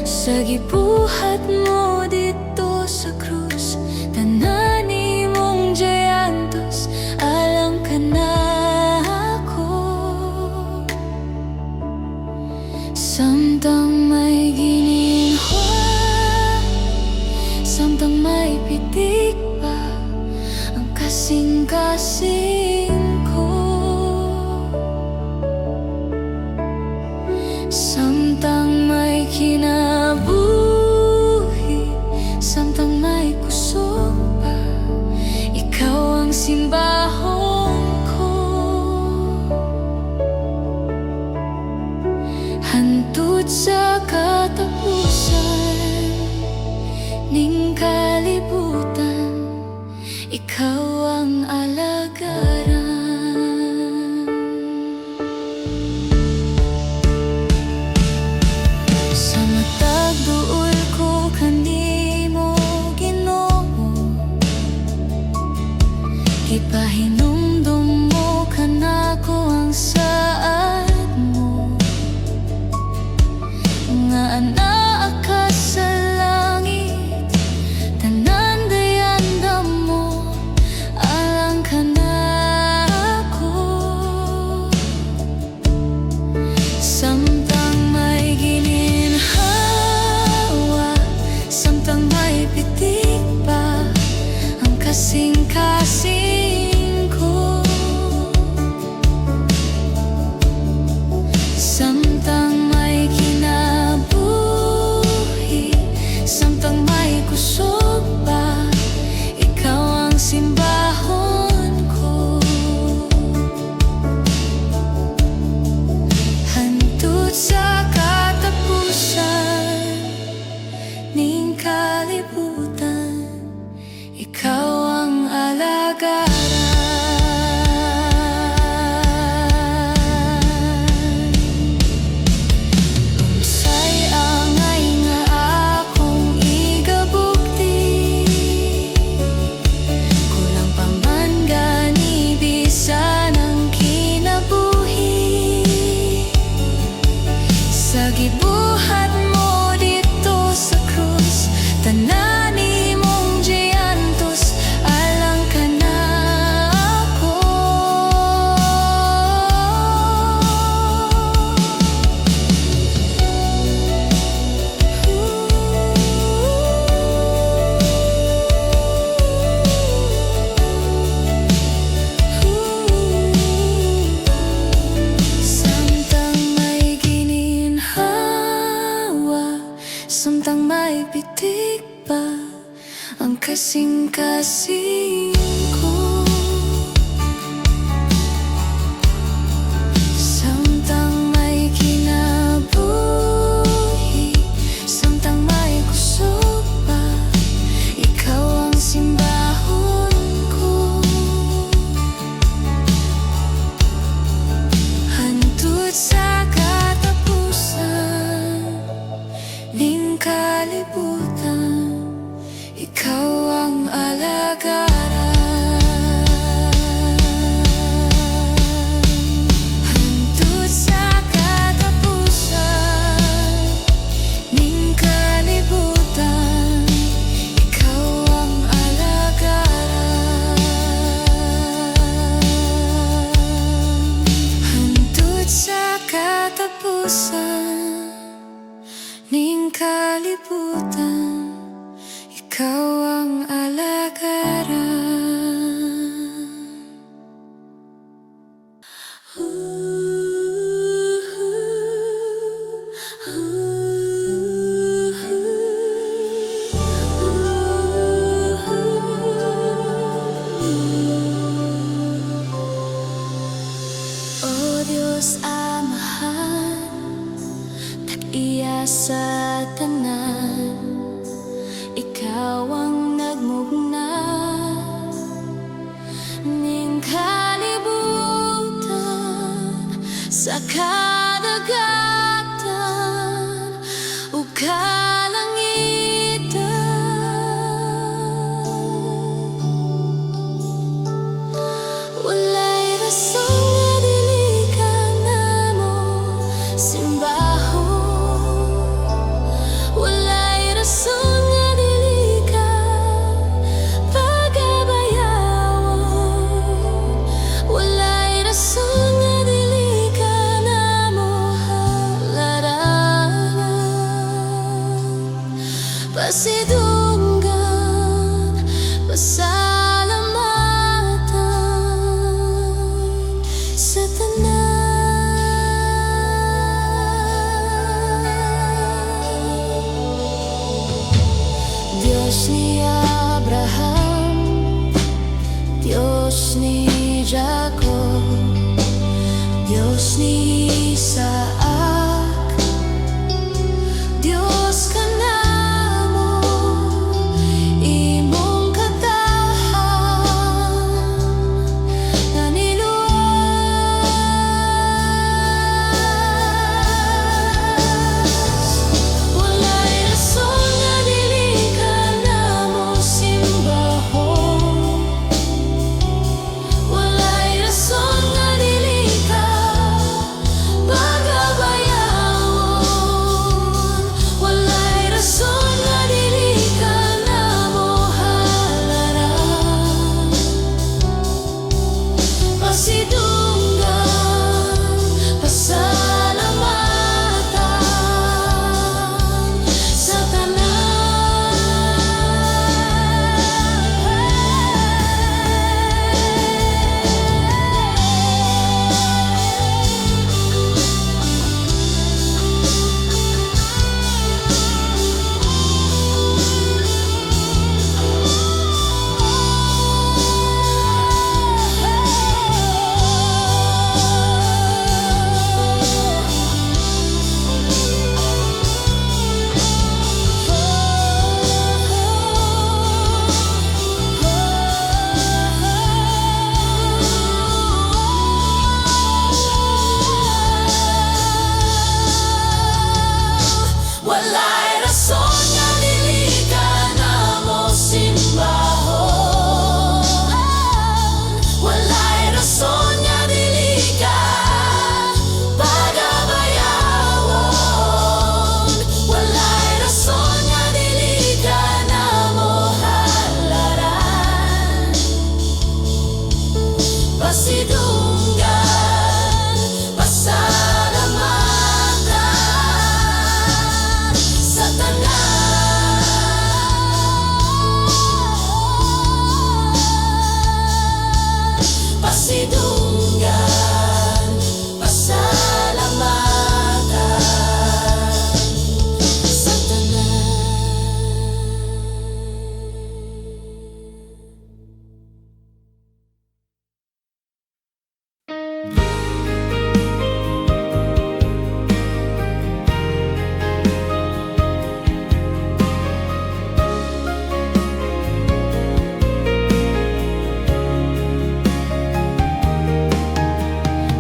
Sa gibuhat mo dito sa krus, tanan imong jayantos, alang ka na ako. Samtang may gininhwa, samtang may pitik pa ang kasing-kasing ko, samtang may kinabuhi, samtang may kusog pa, ikaw ang simbahon ko. Hantod sa katapusan ning kalibutan, ikaw ang alagaran. Sa matag duol ko kanimo Ginoo, ipahinumdum mo kanako ang saad mo, nga anaa ka sa langit, tanan dayandam mo, alang ka na ako. Samtang may gininhawa, samtang may pitik pa ang kasing-kasing ko, samtang may kinabuhi, samtang may kusog pa, ikaw ang simbahon ko. Hantod sa katapusan ning kalibutan, ikaw ang alagaran. Unsay angay nga akong igabugti, kulang pa man gani bisan ang kinabuhi. Sa gibuhat mo dito sa krus, tanan imong jayantos, alang ka na ako. Samtang may gininhawa, samtang may pitik pa ang kasing-kasing ko, samtang may kinabuhi, samtang may kusog pa, ikaw ang simbahon ko. Hantod sa katapusan ning kalibutan, ikaw ang alagaran. Hantod sa katapusan ning kalibutan, ikaw ang alagaran. Hantod sa katapusan ning kalibutan, ikaw ang alagaran. sa kadagatan o kalangitan. Walay rason nga dili ka namo simbahon. Walay rason nga dili ka pagabayawon. Walay rason nga dili ka namo halarangan. Pasidunggan, pasalamatan sa tanan. Diyos ni Abraham, Diyos ni Jacob, Diyos ni Isaac, Diyos ka namo, imong katahan nga niluwas. Walay rason nga dili ka namo simbahon. Walay rason nga dili ka pagabayawon. Walay rason nga dili ka namo halaran. Pasidunggan, pasalamatan sa walay rason nga dili ka namo simbahon. Walay rason nga dili ka pagabayawon. Walay rason nga dili ka namo halaran. Pasidunggan, pasalamatan sa tanan. Pasidunggan, pasalamatan sa tanan.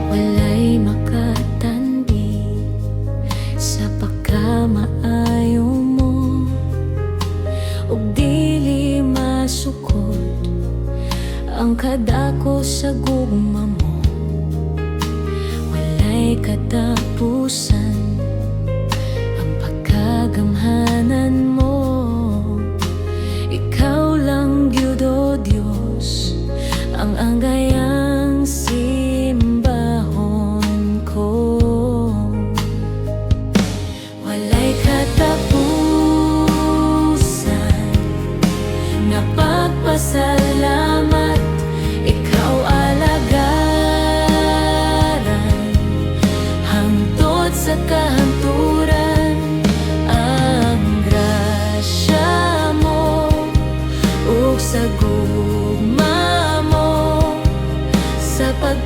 Walay makatandi sa pagkamaayo mo, ug dili masukod ang kadako sa gugma mo. Walay katapusan ang pagkagamhanan mo. Ikaw lang gyud, O Diyos, ang anggayang simbahon ko. Walay katapusan nga pagpasalamat. Ikaw alagaran hangtod sa kahanturan. Ang grasya mo ug sa gugma mo sa pag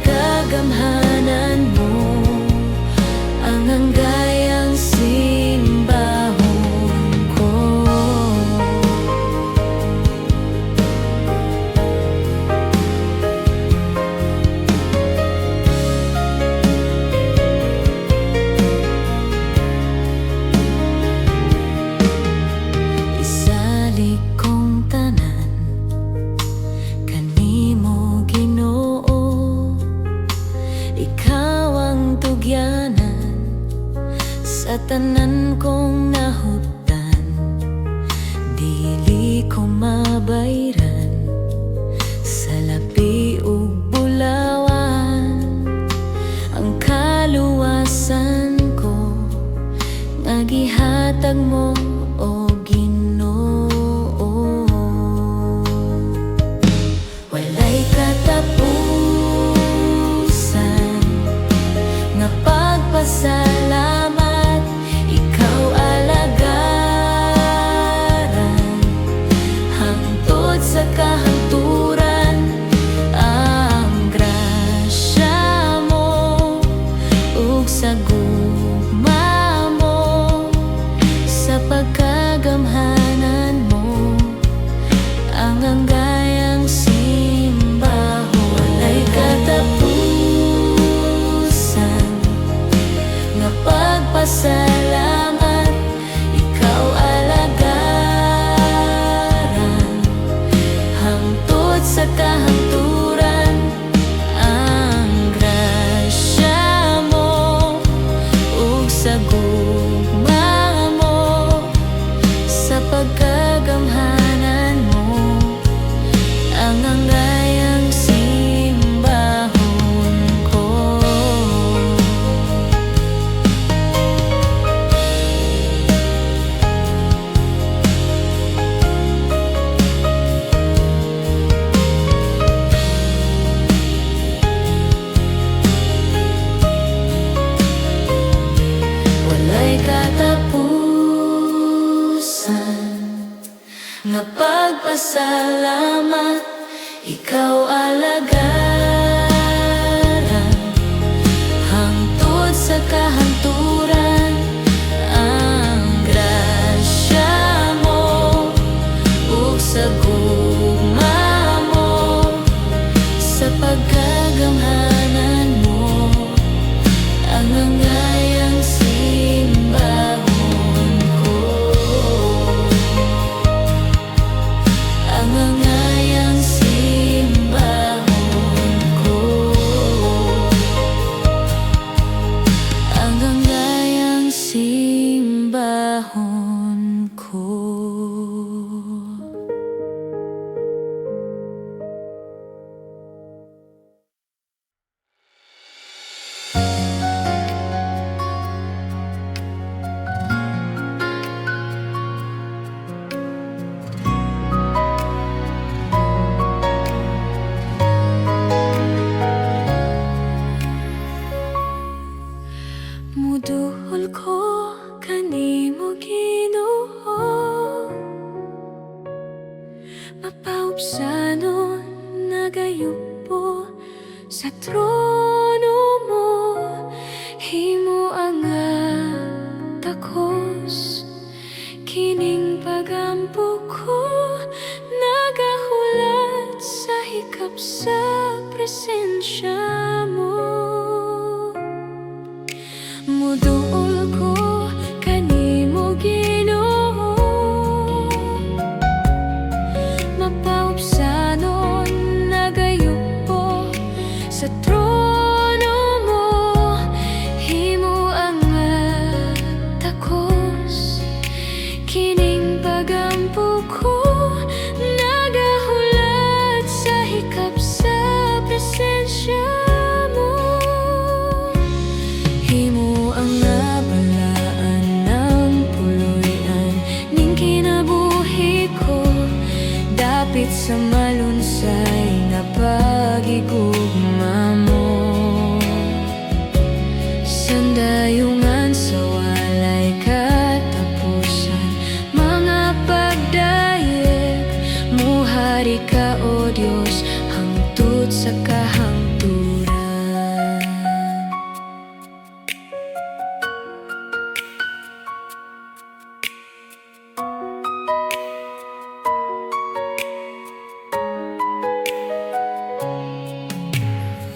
tanan kong nahutdan, dili ko mabayran. Sa labi ug bulawan ang kaluwasan ko, nga gihatag mo o Ginoo. Walay katapusan nga pagpasalamat, ikaw alagaran hangtod sa kahangturan. Ang grasya mo ug sa gugma mo, sa pagkagamhanan mo, ang anggayang simbahon. Walay katapusan nga pagpasalamat, ikaw alagaran hangtod sa kahangturan. Ang grasya mo ug sa gugma mo, sa pagkagamhanan mo, ang anggayang simbahon ko. Walay katapusan nga pagpasalamat, ikaw alagaran hangtod sa kahangturan. Ang grasya mo ug sa gugma mo, sa pagkagamhanan mo, ang anggayang simbahon ko. Ang angayang simbahon ko. Ang angayang simbahon ko. Muduol ko kanimo Ginoo, mapaubsanon nagayupo sa trono mo. Himo ang takos, kining pagampo ko, nagahulat sa hikap sa presensya mo. Muduol ko kanimo Ginoo, mapaubsanon nagayupo sa trono mo. Himo ang takos, kining pagampo ko, nagahulat sa hikap sa presensya mo. Himo ang nabalaan ng puloy-an ning kinabuhi ko, dapit sa malunsay nga pagigugma mo. Sandayungan sa walay katapusan, mga pagdayeg, muhari ka o Dios hangtod sa kahangturan.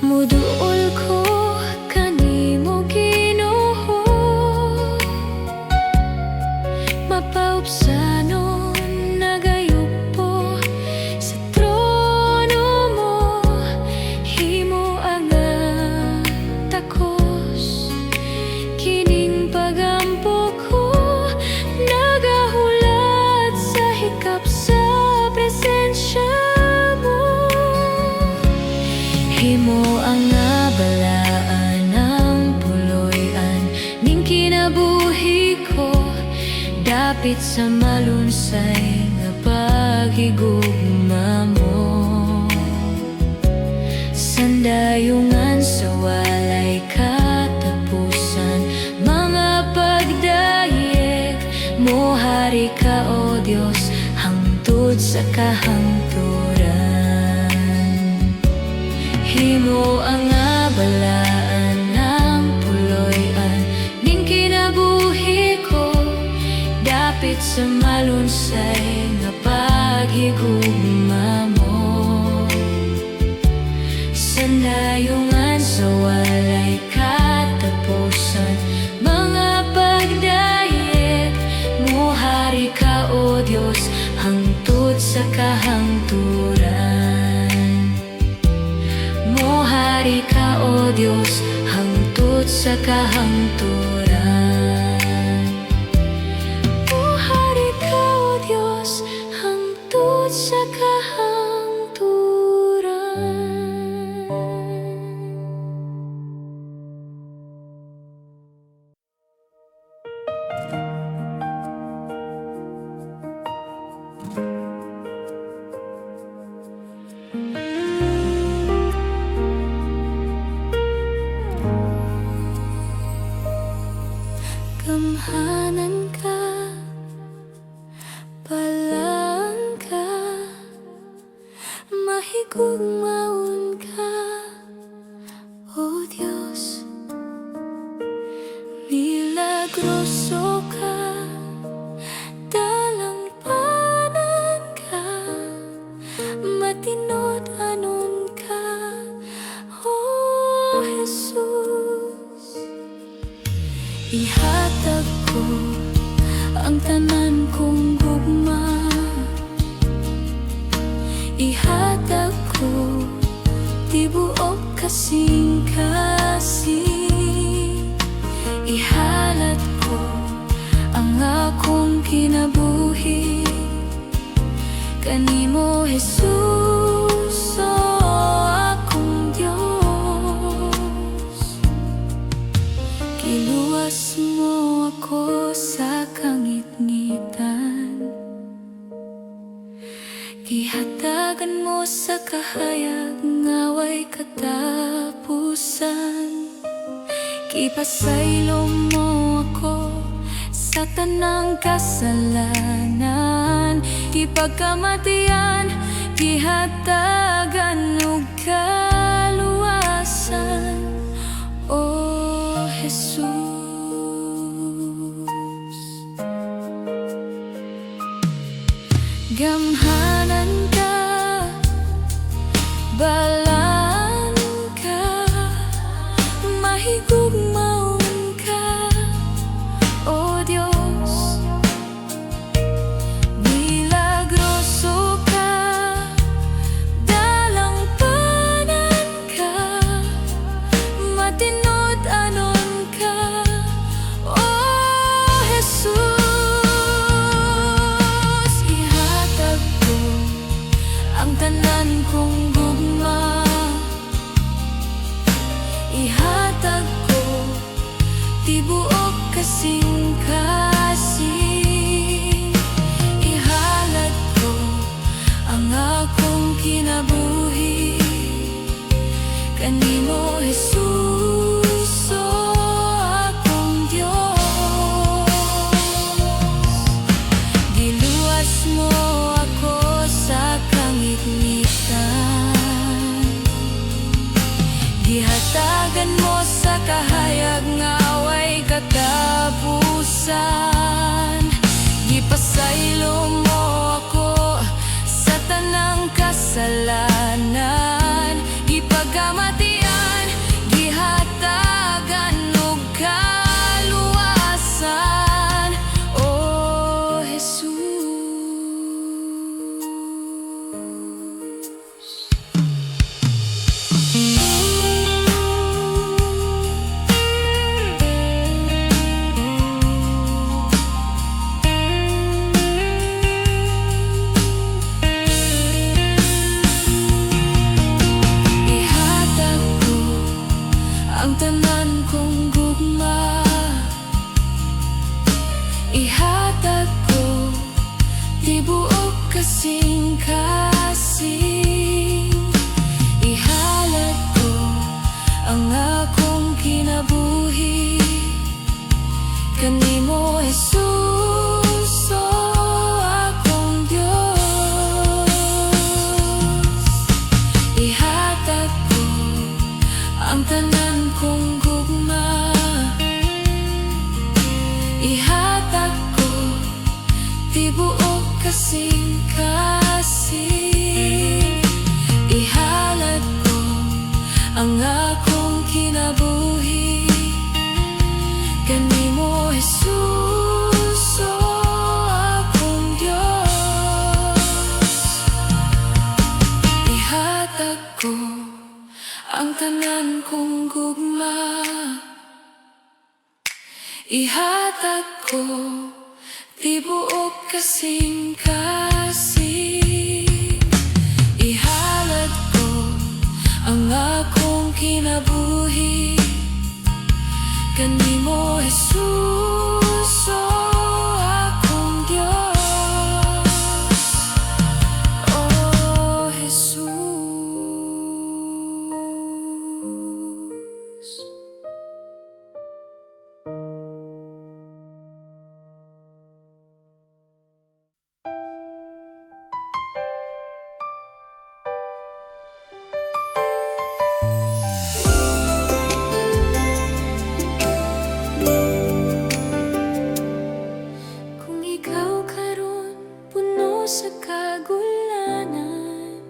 Muduol ko kanimo Ginoo, mapaubsanon nagayupo sa trono mo. Himo ang takos, kining pagampo Himo ang balaan ng puloy-an ning kinabuhi ko, dapit sa malunsay nga paghigugma mo. Sandayungan sa walay katapusan, mga pagdayeg mo hari ka o Dios, hangtod sa kahangturan. Himo ang balaan ng puloy-an ning kinabuhi ko, dapit sa malunsay nga paghigugma mo. Sandayungan sa walay katapusan, mga pagdayeg mo hari ka o Dios, hangtod sa kahangturan. Mo hari ka o Dios, hangtod sa kahangturan. Mo hari ka o Dios, hangtod sa kahangturan. Gamhanan ka, balaan ka, mahigugmaon ka, O Diyos. Milagroso ka, dalampanan ka, matinod anon ka, O Jesus. Ihatag ko ang tanan kong gugma, ihatag ko tibuok kasing-kasing, ihalat ko ang akong kinabuhi kanimo, Jesus, o akong Diyos. Giluwas mo ako sa kangit-ngitan, gihatagan mo sa kahayag nga way katapusan. Gipasaylo mo ako sa tanang kasalanan, gipagkamatian, gihatagan og kaluwasan, O Jesus. Gamhanan ka, balaan ka, mahigugmaon ka, O Diyos. Milagroso ka, dalampanan ka, matinod anon ka, O Jesus. Ihatag ko ang tanan kong gugma, ihatag ko tibuok kasing-kasing, ihalat ko ang akong kinabuhi kanimo, Jesus, o akong Diyos. Giluwas mo ako sa kangit-ngitan, gihatagan mo sa kahayag nga way katapusan. Gipasaylo mo ako sa tanang kasalanan, gipagkamatian, gihatagan og kaluwasan, O Jesus. kanimo Jesus o akong Dios. Ihatag ko ang tanan kong gugma, ihatag ko tibuok kasing-kasing. Ihalad ko ang akong kinabuhi kanimo Jesus o akong Dios. Ihatag ko ang tanan kong gugma, ihatag ko tibuok kasing-kasing. Ihalad ko ang akong kinabuhi kanimo Jesus o akong Dios. Oh Jesus. Kung ikaw karon puno sa kagulanan,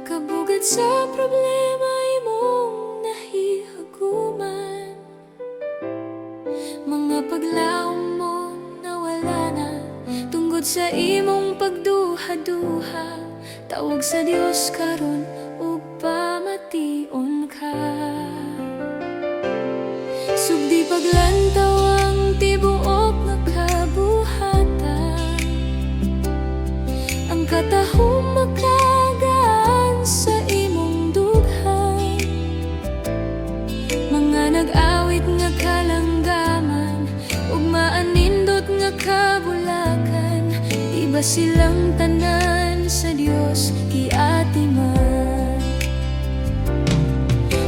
kabugad sa problema imong nahihaguman, mga paglaom mo nawala na tungod sa imong pagduha-duha, tawag sa Dios karon ug pamation ka. Sugdi paglantaw ang tibuok nga kabuhatan, ang katahom makagaan sa imong dughan, mga nag-awit nga kalanggaman ug maanindot nga kabulakan, di ba silang tanan sa Dios giatiman?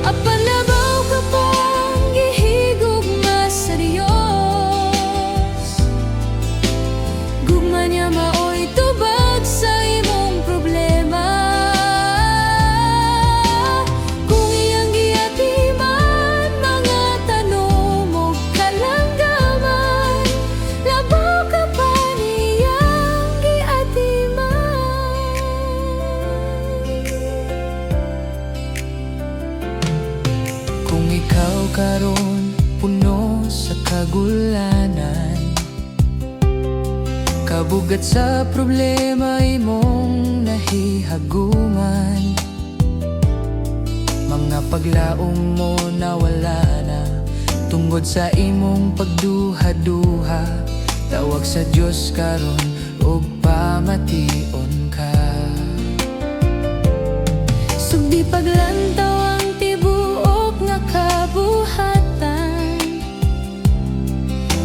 Apan labaw ka pang gihigugma sa Dios, gugma niya maoy tubag sa imong problema. Kung iyang giatiman mga tanom o kalanggaman, labaw ka pa niyang giatiman. Kung ikaw karon puno sa kagulanan, kabugat sa problema imong nahihaguman, mga paglaom mo nawala na tungod sa imong pagduha-duha, tawag sa Dios karon ug pamation ka. Sugdi paglantaw ang tibuok nga kabuhatan,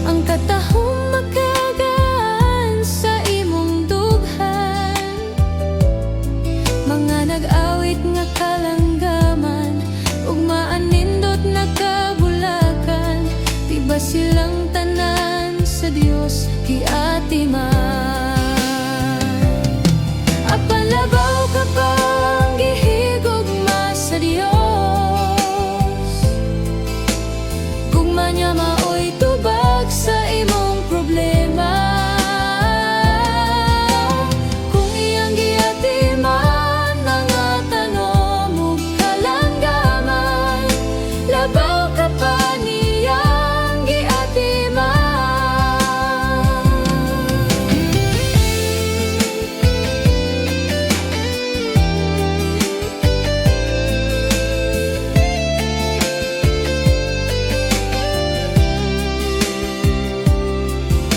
ang katahom makagaan sa imong dughan, mga nag-awit nga kalanggaman ug maanindot na kabulakan, di ba silang tanan sa Dios giatiman? Apan labaw ka pang gihigugma sa Dios, gugma niya maoy tubag sa imong problema. Kung iyang giatiman mga tanom ug kalanggaman, labaw ka pa niyang giatiman.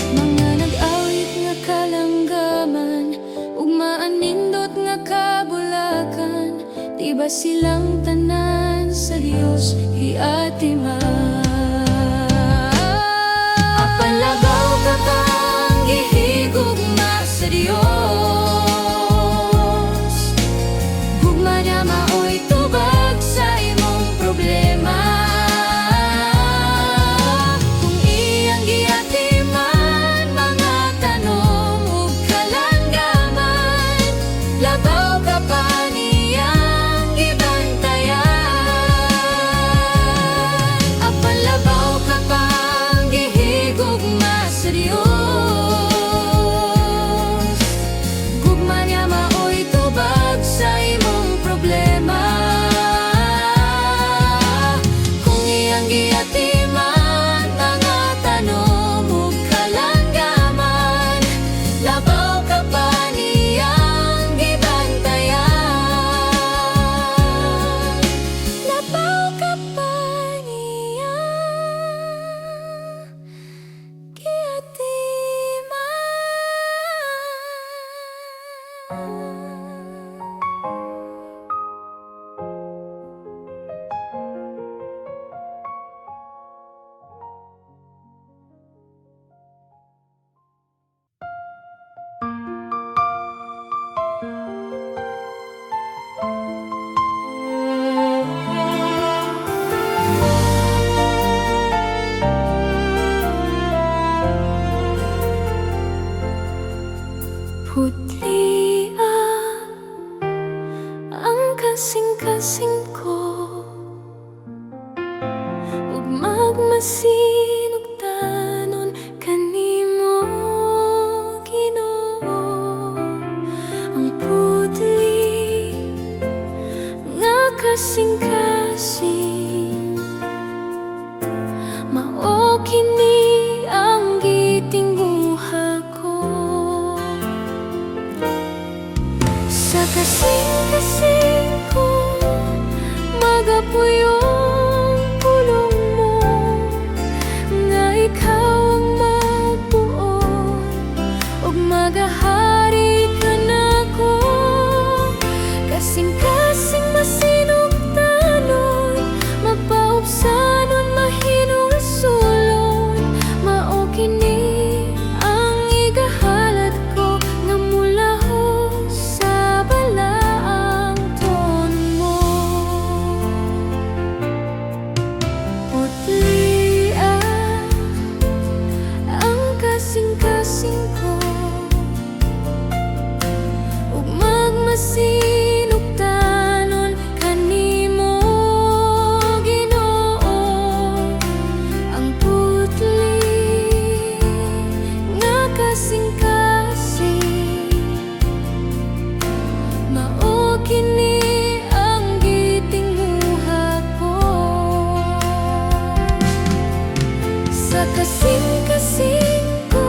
Mga nag-awit nga kalanggaman ug maanindot nga kabulakan, di ba silang tanan sa Dios giatiman? Apan labaw ka pang gihigugma sa Dios, gugma niya maoy tubag sa imong problema. Kung kasing ko ug magmasinug tanon kanimo Ginoo. Ang putli nga kasing-kasing mao kini ang gitinguha ko. Sa kasing-kasing ko magapuyong pulong mo nga ikaw ang magbuo ug magahari ka nako. Kasing-kasing masinugtanon mapaubsanon mahinulsulon mao kini ang igahalat ko nga mulaho sa balaang tono mo. Putli ang kasing-kasing ko ug magmasinug tanon kanimo Ginoo. Ang putli nga kasing-kasing mao kini ang gitinguha ko. Sa kasing-kasing ko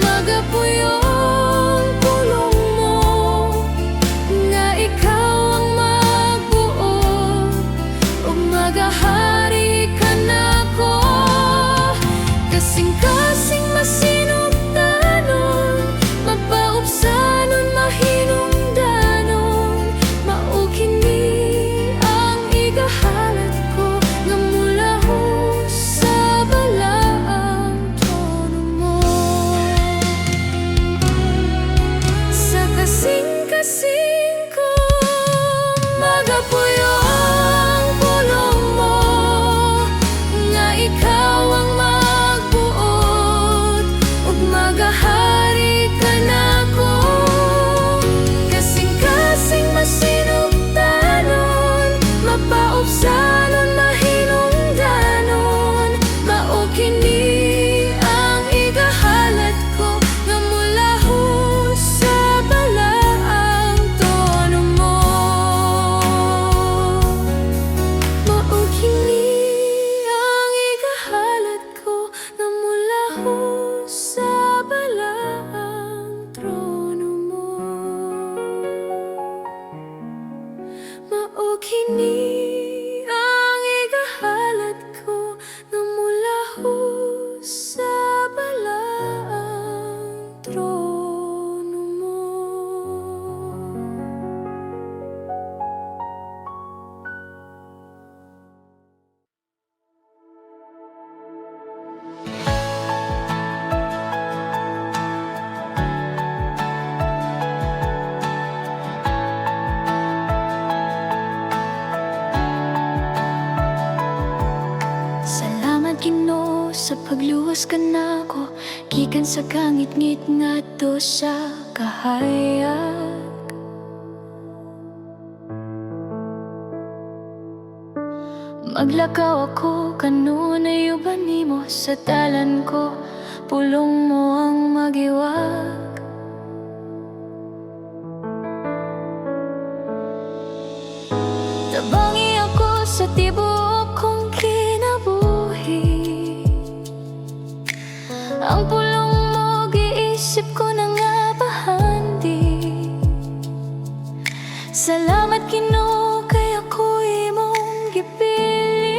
magapuyong pulong mo nga ikaw ang magbuo ug magahari ka nako. Kasing-kasing masinugtanon mapaubsanon mahinungdanon mao kini ang igahalat ko nga mulaho sa balaang tono mo. Sa kasing-kasing ko magapuyong pulong mo nga ikaw ang magbuot ug magahari ka nako. Kasing-kasing masinugtanon mapaubsanon mahinungdanon mao kini ang igahalat ko nga mulaho sa balaang tono mo. Mao kini ang igahalat ko nga mulaho sa balaang trono mo. Mao kini ang igahalat ko nga mulaho sa balaang trono mo. Salamat Ginoo sa pagluwas ka nako gikan sa kangit-ngit ngadto sa kahayag. Maglakaw ako kanunay uban nimo sa talan ko pulong mo ang magiwag. Tabangi ako sa tibuok kong kinabuhi. Ang pulong mo giisip ko na nga bahandi. Salamat Ginoo kay ako imong gipili.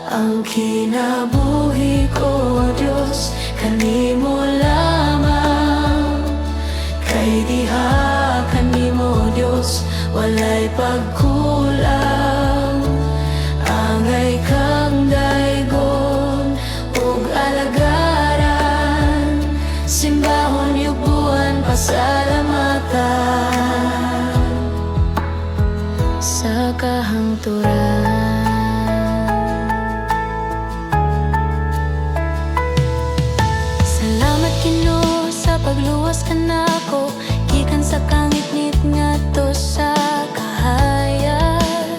Ang kinabuhi ko Dios kanimo lamang. Kay diha kanimo Dios walay pagkulang. Angay kang daygon ug alagaran. Simbahon yubuan pasalamatan sa kahangturan. Salamat Ginoo sa pagluwas ka nako gikan sa kangit-ngit nga to sa kahayag.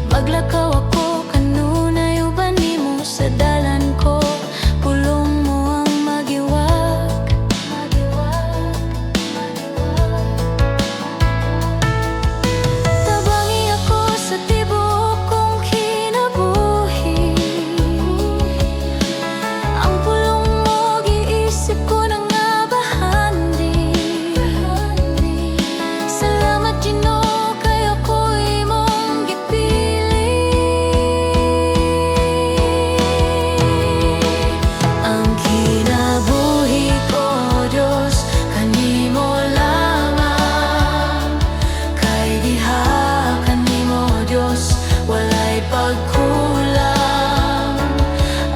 Maglakaw ako kanunay uban nimo sa dalan ko, pulong mo ang magiwag. Tabangi ako sa tibuok kong kinabuhi, ang pulong mo giisip ko na nga bahandi. Salamat Ginoo kay ako'y imong gipili. Ang kinabuhi ko Diyos kanimo lamang, kay diha kanimo Diyos walay pagkulang.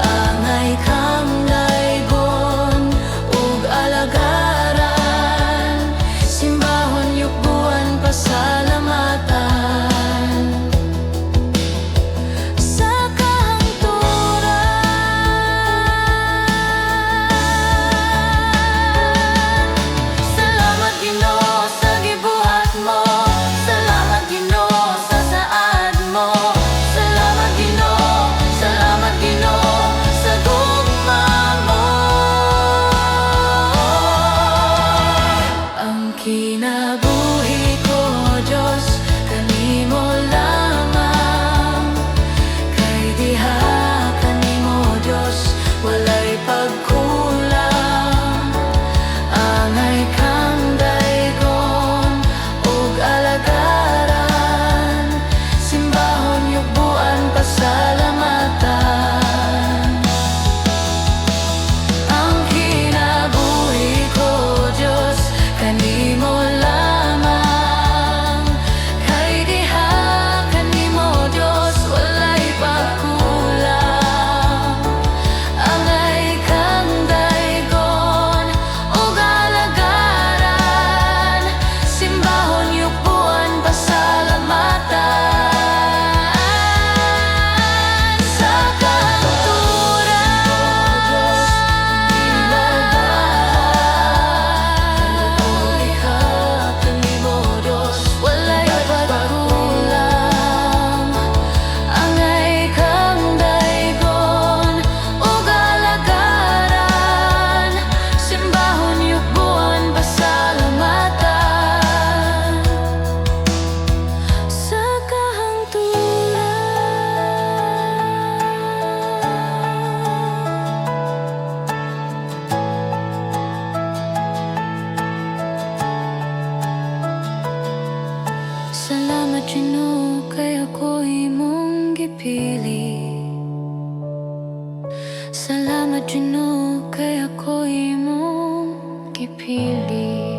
Angay kang daygon ug alagaran, simbahon yukbuan pasalamatan sa kahangturan. Salamat Ginoo sa gibuhat mo, salamat Ginoo sa saad mo, salamat Ginoo sa gugma mo. Ang kinabuhi ko Diyos kanimo lamang, kay diha kanimo Diyos walay pagkulang. Angay kang daygon ug alagaran, simbahon yukbuan pasalamatan. Ang kinabuhi ko Diyos kanimo lamang, kay diha kanimo Diyos walay pagkulang. Angay kang daygon ug alagaran, simbahon yukbuan pasalamatan sa salamat Ginoo kay ako imong gipili. Salamat Ginoo kay ako imong gipili.